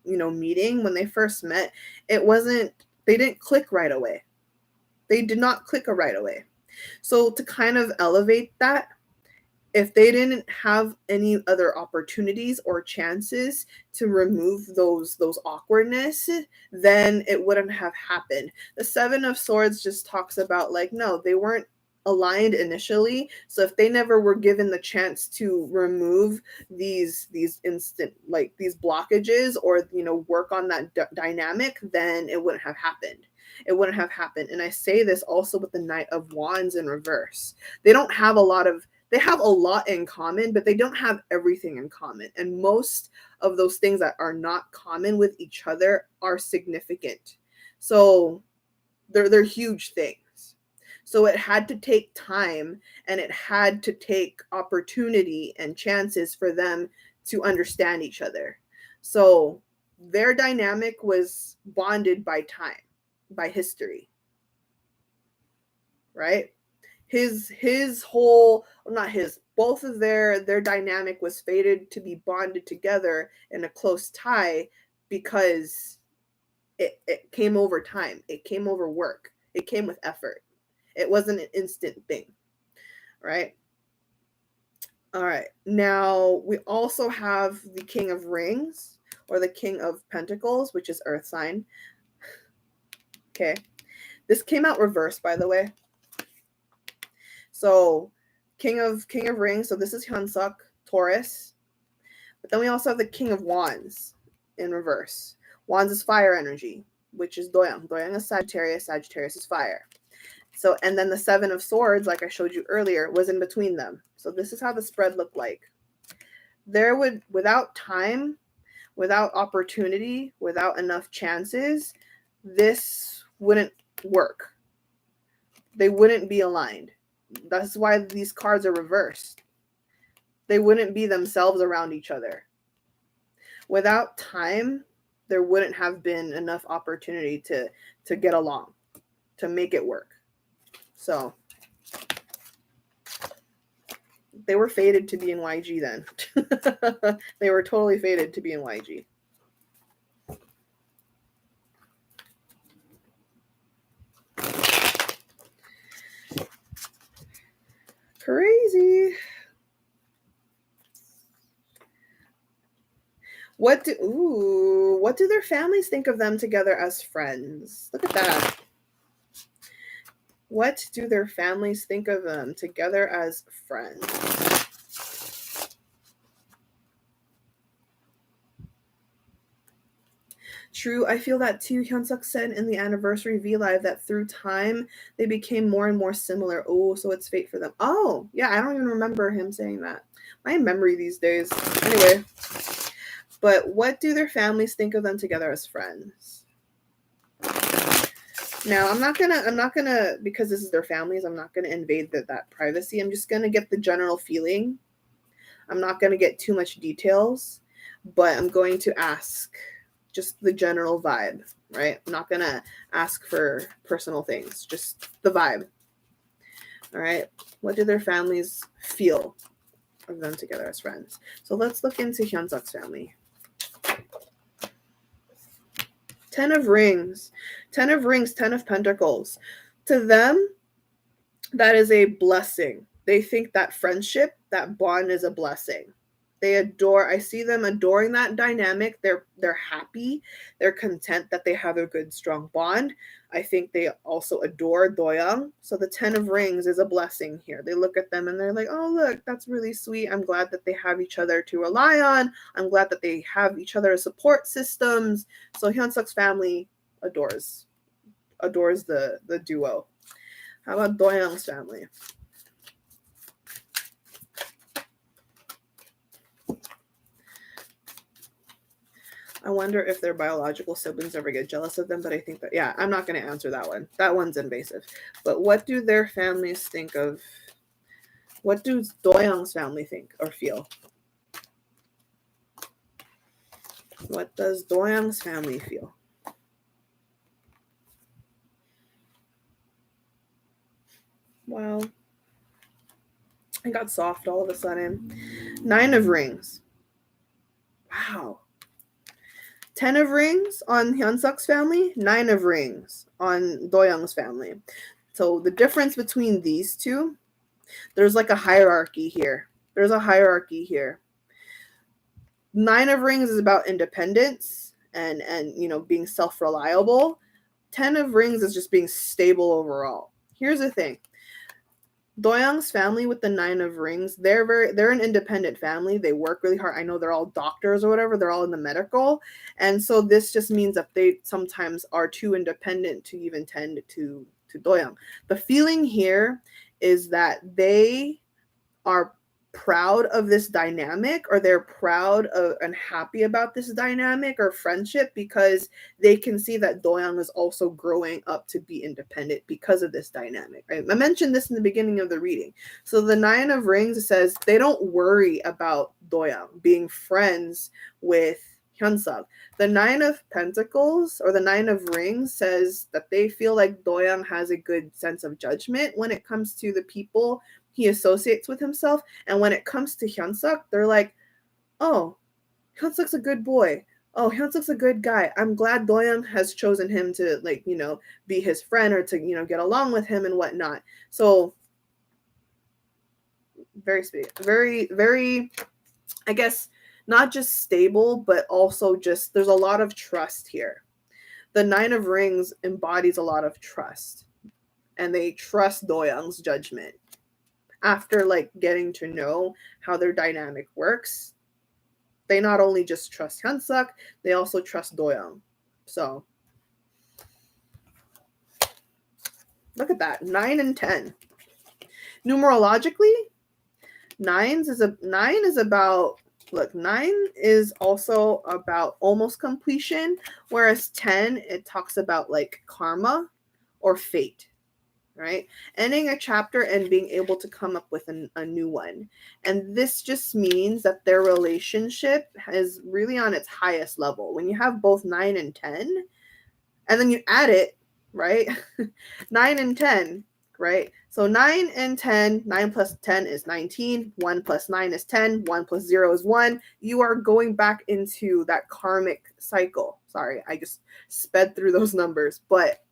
meeting, when they first met, they didn't click right away. They did not click right away. So to kind of elevate that, if they didn't have any other opportunities or chances to remove those awkwardness, then it wouldn't have happened. The Seven of Swords just talks about, like, no, they weren't aligned initially. So if they never were given the chance to remove these instant, like, these blockages, or work on that dynamic, then it wouldn't have happened. It wouldn't have happened. And I say this also with the Knight of Wands in reverse. They have a lot in common, but they don't have everything in common. And most of those things that are not common with each other are significant. So they're huge things. So it had to take time, and it had to take opportunity and chances for them to understand each other. So their dynamic was bonded by time, by history, right? Both of their dynamic was fated to be bonded together in a close tie, because it came over time. It came over work. It came with effort. It wasn't an instant thing, right? All right. Now we also have the King of Rings, or the King of Pentacles, which is Earth sign. Okay. This came out reversed, by the way. So King of Rings, so this is HYUNSUK, Taurus. But then we also have the King of Wands in reverse. Wands is fire energy, which is DOYOUNG. DOYOUNG is Sagittarius. Sagittarius is fire. So, and then the Seven of Swords, like I showed you earlier, was in between them. So this is how the spread looked like. Without time, without opportunity, without enough chances, this wouldn't work. They wouldn't be aligned. That's why these cards are reversed. They wouldn't be themselves around each other. Without time, there wouldn't have been enough opportunity to get along, to make it work. So they were fated to be in YG then. They were totally fated to be in YG. Crazy. What do their families think of them together as friends? Look at that. What do their families think of them together as friends? True, I feel that too. HYUNSUK said in the anniversary V-Live that through time, they became more and more similar. Oh, so it's fate for them. Oh, yeah, I don't even remember him saying that. My memory these days. Anyway, but what do their families think of them together as friends? Now, I'm not gonna, because this is their families, I'm not gonna invade that privacy. I'm just gonna get the general feeling. I'm not going to get too much details, but I'm going to ask just the general vibe, right? I'm not going to ask for personal things, just the vibe. All right. What do their families feel of them together as friends? So let's look into HYUNSUK's family. 10 of Rings. 10 of Rings, 10 of Pentacles. To them, that is a blessing. They think that friendship, that bond is a blessing. They adore, I see them adoring that dynamic. They're happy. They're content that they have a good, strong bond. I think they also adore DOYOUNG. So the 10 of Rings is a blessing here. They look at them and they're like, oh, look, that's really sweet. I'm glad that they have each other to rely on. I'm glad that they have each other as support systems. So HYUNSUK's family adores the duo. How about DOYOUNG's family? I wonder if their biological siblings ever get jealous of them, but I think that, yeah, I'm not going to answer that one. That one's invasive. But what do their families think of, what does DOYOUNG's family think or feel? What does DOYOUNG's family feel? Well, I got soft all of a sudden. 9 of Rings. Wow. 10 of Rings on HYUNSUK's family, 9 of Rings on DOYOUNG's family. So the difference between these two, there's like a hierarchy here. There's a hierarchy here. 9 of Rings is about independence and you know, being self-reliable. 10 of Rings is just being stable overall. Here's the thing. DOYOUNG's family with the 9 of Rings, they're an independent family. They work really hard. I know they're all doctors or whatever. They're all in the medical. And so this just means that they sometimes are too independent to even tend to DOYOUNG. The feeling here is that they are proud of this dynamic, or they're proud of and happy about this dynamic or friendship, because they can see that DOYOUNG is also growing up to be independent because of this dynamic, right? I mentioned this in the beginning of the reading. So the 9 of Rings says they don't worry about DOYOUNG being friends with HYUNSUK. The 9 of Pentacles or the 9 of Rings says that they feel like DOYOUNG has a good sense of judgment when it comes to the people he associates with himself. And when it comes to HYUNSUK, they're like, oh, HYUNSUK's a good boy. Oh, HYUNSUK's a good guy. I'm glad DOYOUNG has chosen him to, like, you know, be his friend or to, you know, get along with him and whatnot. So very sweet. Very, very, I guess, not just stable, but also just there's a lot of trust here. The 9 of Rings embodies a lot of trust. And they trust DOYOUNG's judgment. After like getting to know how their dynamic works, they not only just trust HYUNSUK, they also trust DOYOUNG. So look at that, 9 and 10. Numerologically, 9 is about, look, 9 is also about almost completion, whereas 10, it talks about like karma or fate. Right? Ending a chapter and being able to come up with a new one. And this just means that their relationship is really on its highest level. When you have both 9 and 10, and then you add it, right? 9 and 10, right? So 9 and 10, 9 plus 10 is 19, 1 plus 9 is 10, 1 plus 0 is 1. You are going back into that karmic cycle. Sorry, I just sped through those numbers. But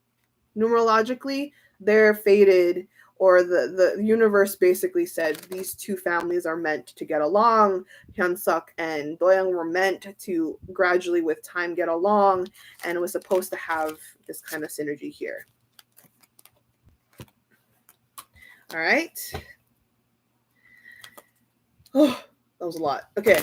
numerologically, they're fated, or the universe basically said these two families are meant to get along. HYUNSUK and DOYOUNG were meant to gradually with time get along, and it was supposed to have this kind of synergy here. All right. Oh, that was a lot. Okay.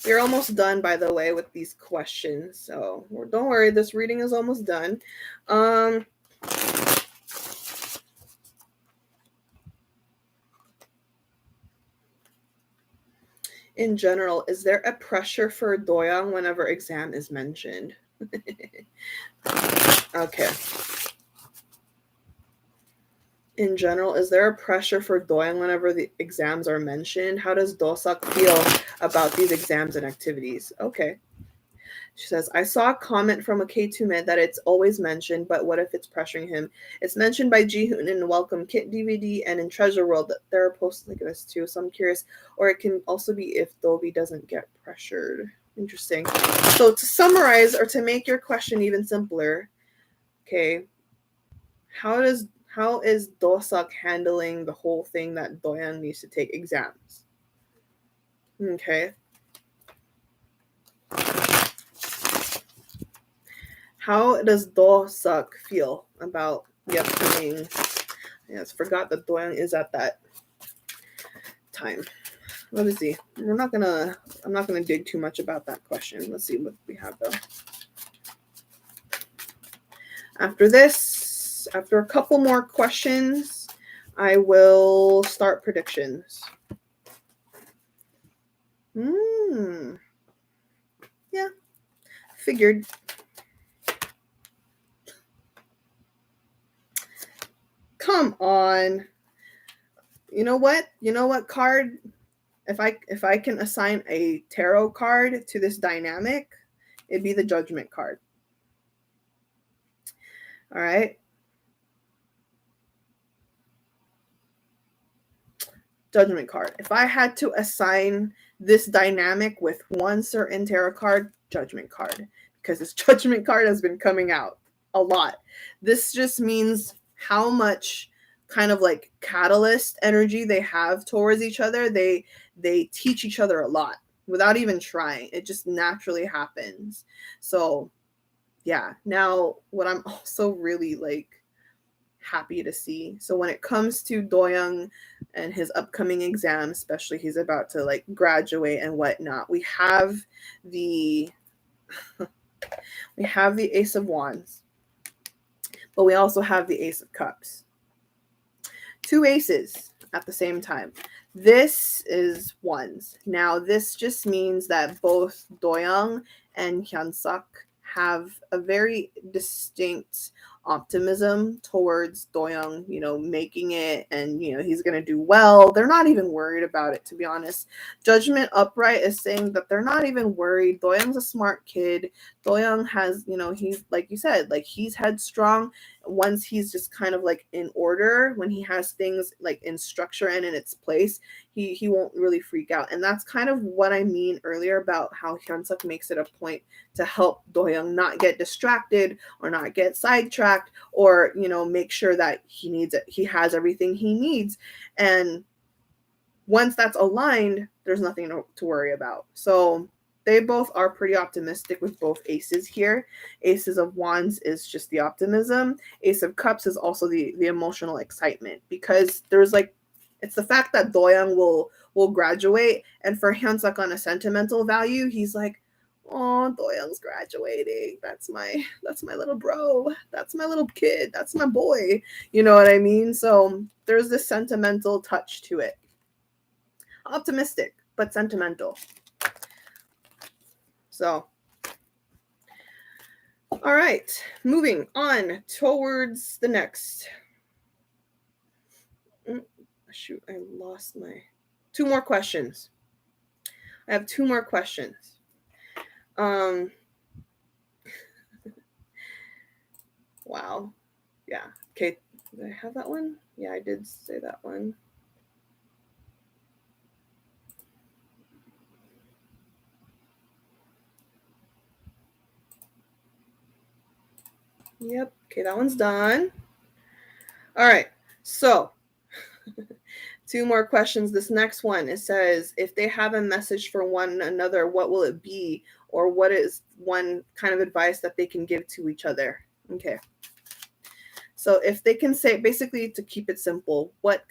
We're almost done, by the way, with these questions. So don't worry, this reading is almost done. In general, is there a pressure for doyoung whenever exam is mentioned? Okay. In general, is there a pressure for doyoung whenever the exams are mentioned? How does DOSUK feel about these exams and activities? Okay. She says, I saw a comment from a K2 mid that it's always mentioned, but what if it's pressuring him? It's mentioned by Jihoon in Welcome Kit DVD and in Treasure World. There are posts like this too, so I'm curious. Or it can also be if Dobby doesn't get pressured. Interesting. So to summarize, or to make your question even simpler, okay, how is DOSUK handling the whole thing that Doyoung needs to take exams? Okay. How does DOSUK feel about the upcoming? Yes, forgot that Doyoung is at that time. Let me see. I'm not gonna dig too much about that question. Let's see what we have though. After this, after a couple more questions, I will start predictions. Yeah, figured. Come on. You know what? You know what card? If I can assign a tarot card to this dynamic, it'd be the Judgment card. All right. Judgment card. If I had to assign this dynamic with one certain tarot card, Judgment card, because this Judgment card has been coming out a lot. This just means how much kind of like catalyst energy they have towards each other. They teach each other a lot without even trying. It just naturally happens. So yeah. Now what I'm also really like happy to see. So when it comes to Doyoung and his upcoming exam, especially he's about to like graduate and whatnot, we have the Ace of Wands, but we also have the Ace of Cups. Two aces at the same time. This is wands. Now this just means that both Doyoung and HYUNSUK have a very distinct optimism towards Doyoung, you know, making it, and you know he's going to do well. They're not even worried about it, to be honest. Judgment upright is saying that they're not even worried. Doyoung's a smart kid. Doyoung has, you know, he's like you said, like he's headstrong. Once he's just kind of like in order, when he has things like in structure and in its place, he won't really freak out. And that's kind of what I mean earlier about how HYUNSUK makes it a point to help Doyoung not get distracted or not get sidetracked, or you know, make sure that he has everything he needs. And once that's aligned, there's nothing to worry about. So they both are pretty optimistic with both aces here. Aces of Wands is just the optimism. Ace of Cups is also the emotional excitement, because there's like, it's the fact that Doyoung will graduate, and for HYUNSUK on a sentimental value, he's like, oh, Doyoung's graduating. That's my little bro. That's my little kid. That's my boy. You know what I mean? So there's this sentimental touch to it. Optimistic, but sentimental. So, all right, moving on towards the next. Shoot, I lost my 2 more questions. I have 2 more questions. Wow. Yeah. Okay. Did I have that one? Yeah, I did say that one. Yep. Okay, that one's done. All right. So, 2 more questions. This next one, it says, if they have a message for one another, what will it be? Or what is one kind of advice that they can give to each other? Okay. So if they can say, basically to keep it simple, what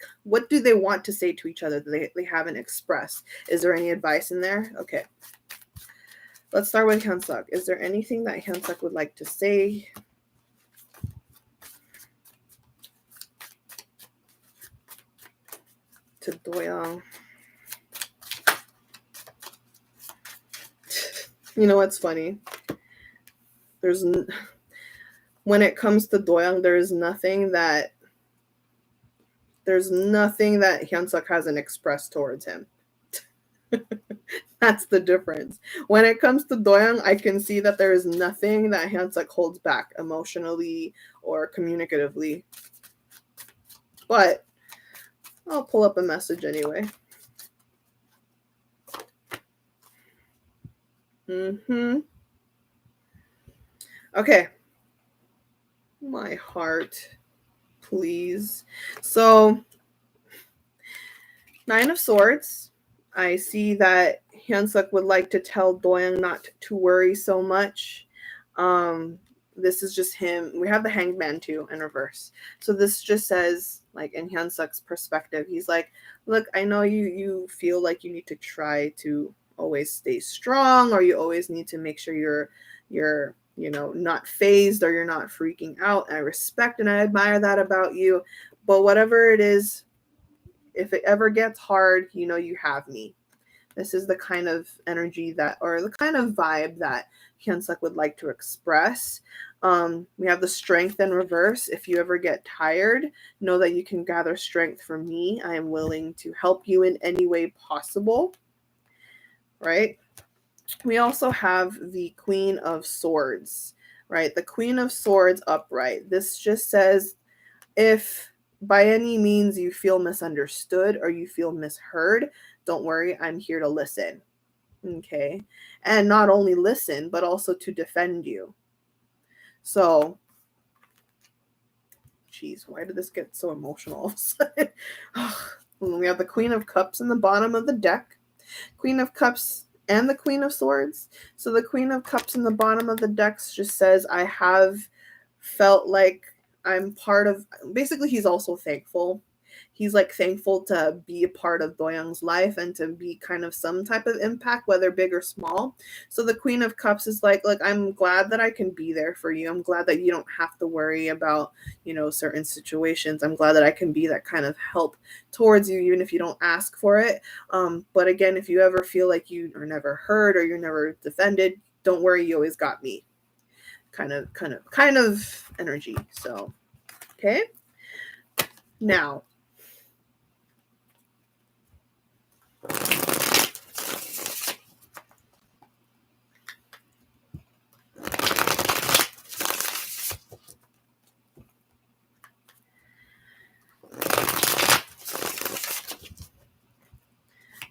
do they want to say to each other that they haven't expressed? Is there any advice in there? Okay. Let's start with HYUNSUK. Is there anything that HYUNSUK would like to say? To Doyoung. You know what's funny? When it comes to Doyoung, there's nothing that HYUNSUK hasn't expressed towards him. That's the difference. When it comes to Doyoung, I can see that there is nothing that HYUNSUK holds back emotionally or communicatively. But I'll pull up a message anyway. Okay. My heart, please. So, Nine of Swords. I see that HYUNSUK would like to tell Doyoung not to worry so much. This is just him. We have the Hanged Man too in reverse. So this just says, like, in HYUNSUK's perspective, he's like, look, I know you feel like you need to try to always stay strong, or you always need to make sure you're not phased, or you're not freaking out. I respect and I admire that about you. But whatever it is, if it ever gets hard, you have me. This is the kind of energy or the kind of vibe that HYUNSUK would like to express. We have the Strength in reverse. If you ever get tired, know that you can gather strength from me. I am willing to help you in any way possible. Right? We also have the Queen of Swords. Right? The Queen of Swords upright. This just says, if by any means you feel misunderstood or you feel misheard, don't worry, I'm here to listen. Okay? And not only listen, but also to defend you. So, geez, why did this get so emotional all of a sudden? We have the Queen of Cups in the bottom of the deck. Queen of Cups and the Queen of Swords. So the Queen of Cups in the bottom of the deck just says, I have felt like I'm part of, basically he's also thankful. He's like thankful to be a part of Doyoung's life and to be kind of some type of impact, whether big or small. So the Queen of Cups is like, look, I'm glad that I can be there for you. I'm glad that you don't have to worry about, certain situations. I'm glad that I can be that kind of help towards you, even if you don't ask for it. But again, if you ever feel like you are never heard or you're never defended, don't worry, you always got me. Kind of energy. So, okay. Now,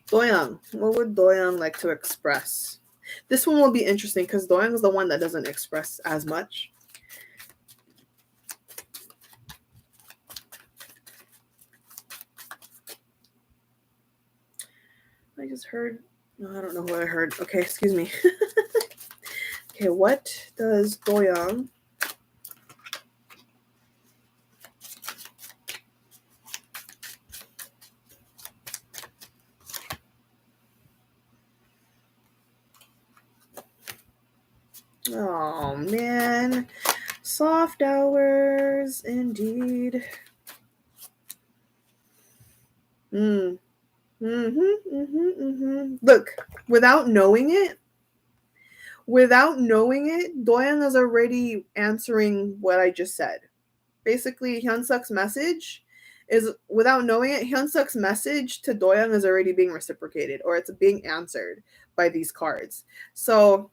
Doyoung. What would Doyoung like to express? This one will be interesting because Doyoung is the one that doesn't express as much. I just heard, no, I don't know what I heard. Okay, excuse me. Okay, what does Doyoung Oh man, soft hours indeed. Look, without knowing it, Doyoung is already answering what I just said. Basically, HYUNSUK's message is, without knowing it, HYUNSUK's message to Doyoung is already being reciprocated, or it's being answered by these cards. So,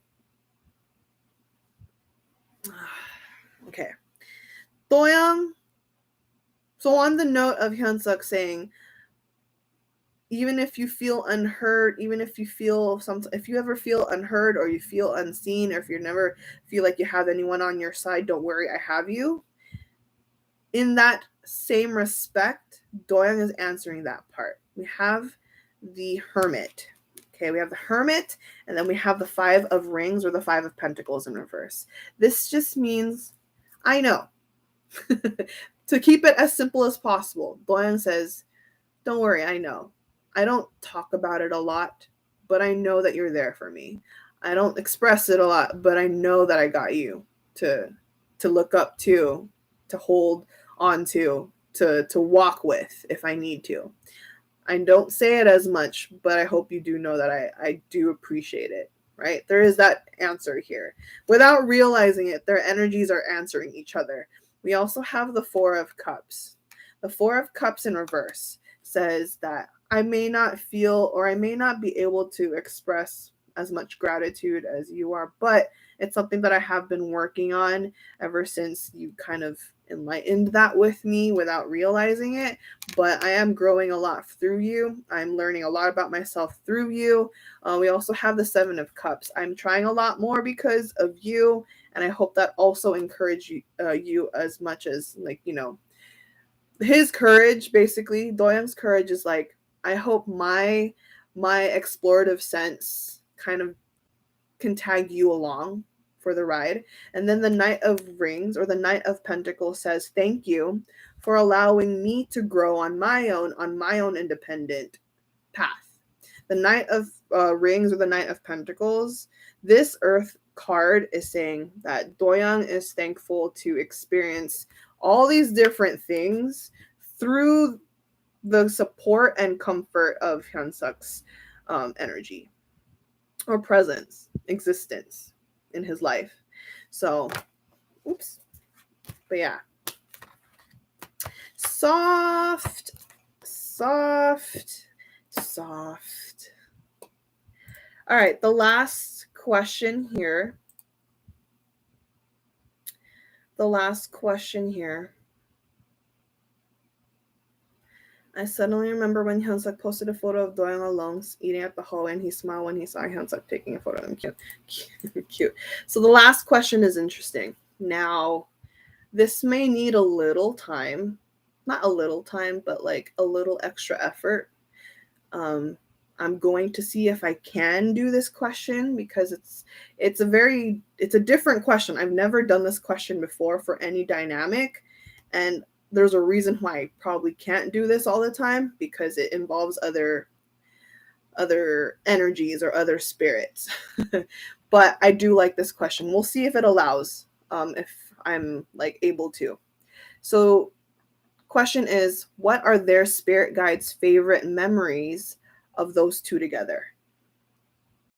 okay. Doyoung, so on the note of HYUNSUK saying, even if you feel unheard, even if you ever feel unheard or you feel unseen, or if you never feel like you have anyone on your side, don't worry, I have you. In that same respect, Doyoung is answering that part. We have the Hermit. Okay, we have the Hermit, and then we have the Five of Rings, or the Five of Pentacles in reverse. This just means, I know. To keep it as simple as possible, Doyoung says, don't worry, I know. I don't talk about it a lot, but I know that you're there for me. I don't express it a lot, but I know that I got you to look up to hold on to walk with if I need to. I don't say it as much, but I hope you do know that I do appreciate it, right? There is that answer here. Without realizing it, their energies are answering each other. We also have the Four of Cups. The Four of Cups in reverse says that I may not feel or I may not be able to express as much gratitude as you are, but it's something that I have been working on ever since you kind of enlightened that with me without realizing it. But I am growing a lot through you. I'm learning a lot about myself through you. We also have the Seven of Cups. I'm trying a lot more because of you, and I hope that also encourage you as much as, like, you know, his courage. Basically, Doyoung's courage is like, I hope my explorative sense kind of can tag you along for the ride. And then the Knight of Rings, or the Knight of Pentacles, says, thank you for allowing me to grow on my own independent path. The Knight of Rings, or the Knight of Pentacles, this Earth card is saying that Doyoung is thankful to experience all these different things through the support and comfort of HYUNSUK's energy or presence, existence in his life. So, oops. But yeah. Soft. All right, the last question here. I suddenly remember when HYUNSUK posted a photo of Doyoung alone eating at the hallway, and he smiled when he saw HYUNSUK taking a photo of him. Cute. So the last question is interesting. Now, this may need a little time. Not a little time, but like a little extra effort. I'm going to see if I can do this question because it's a different question. I've never done this question before for any dynamic, and there's a reason why I probably can't do this all the time, because it involves other energies or other spirits. But I do like this question. We'll see if it allows, if I'm like able to. So question is, what are their spirit guides' favorite memories of those two together?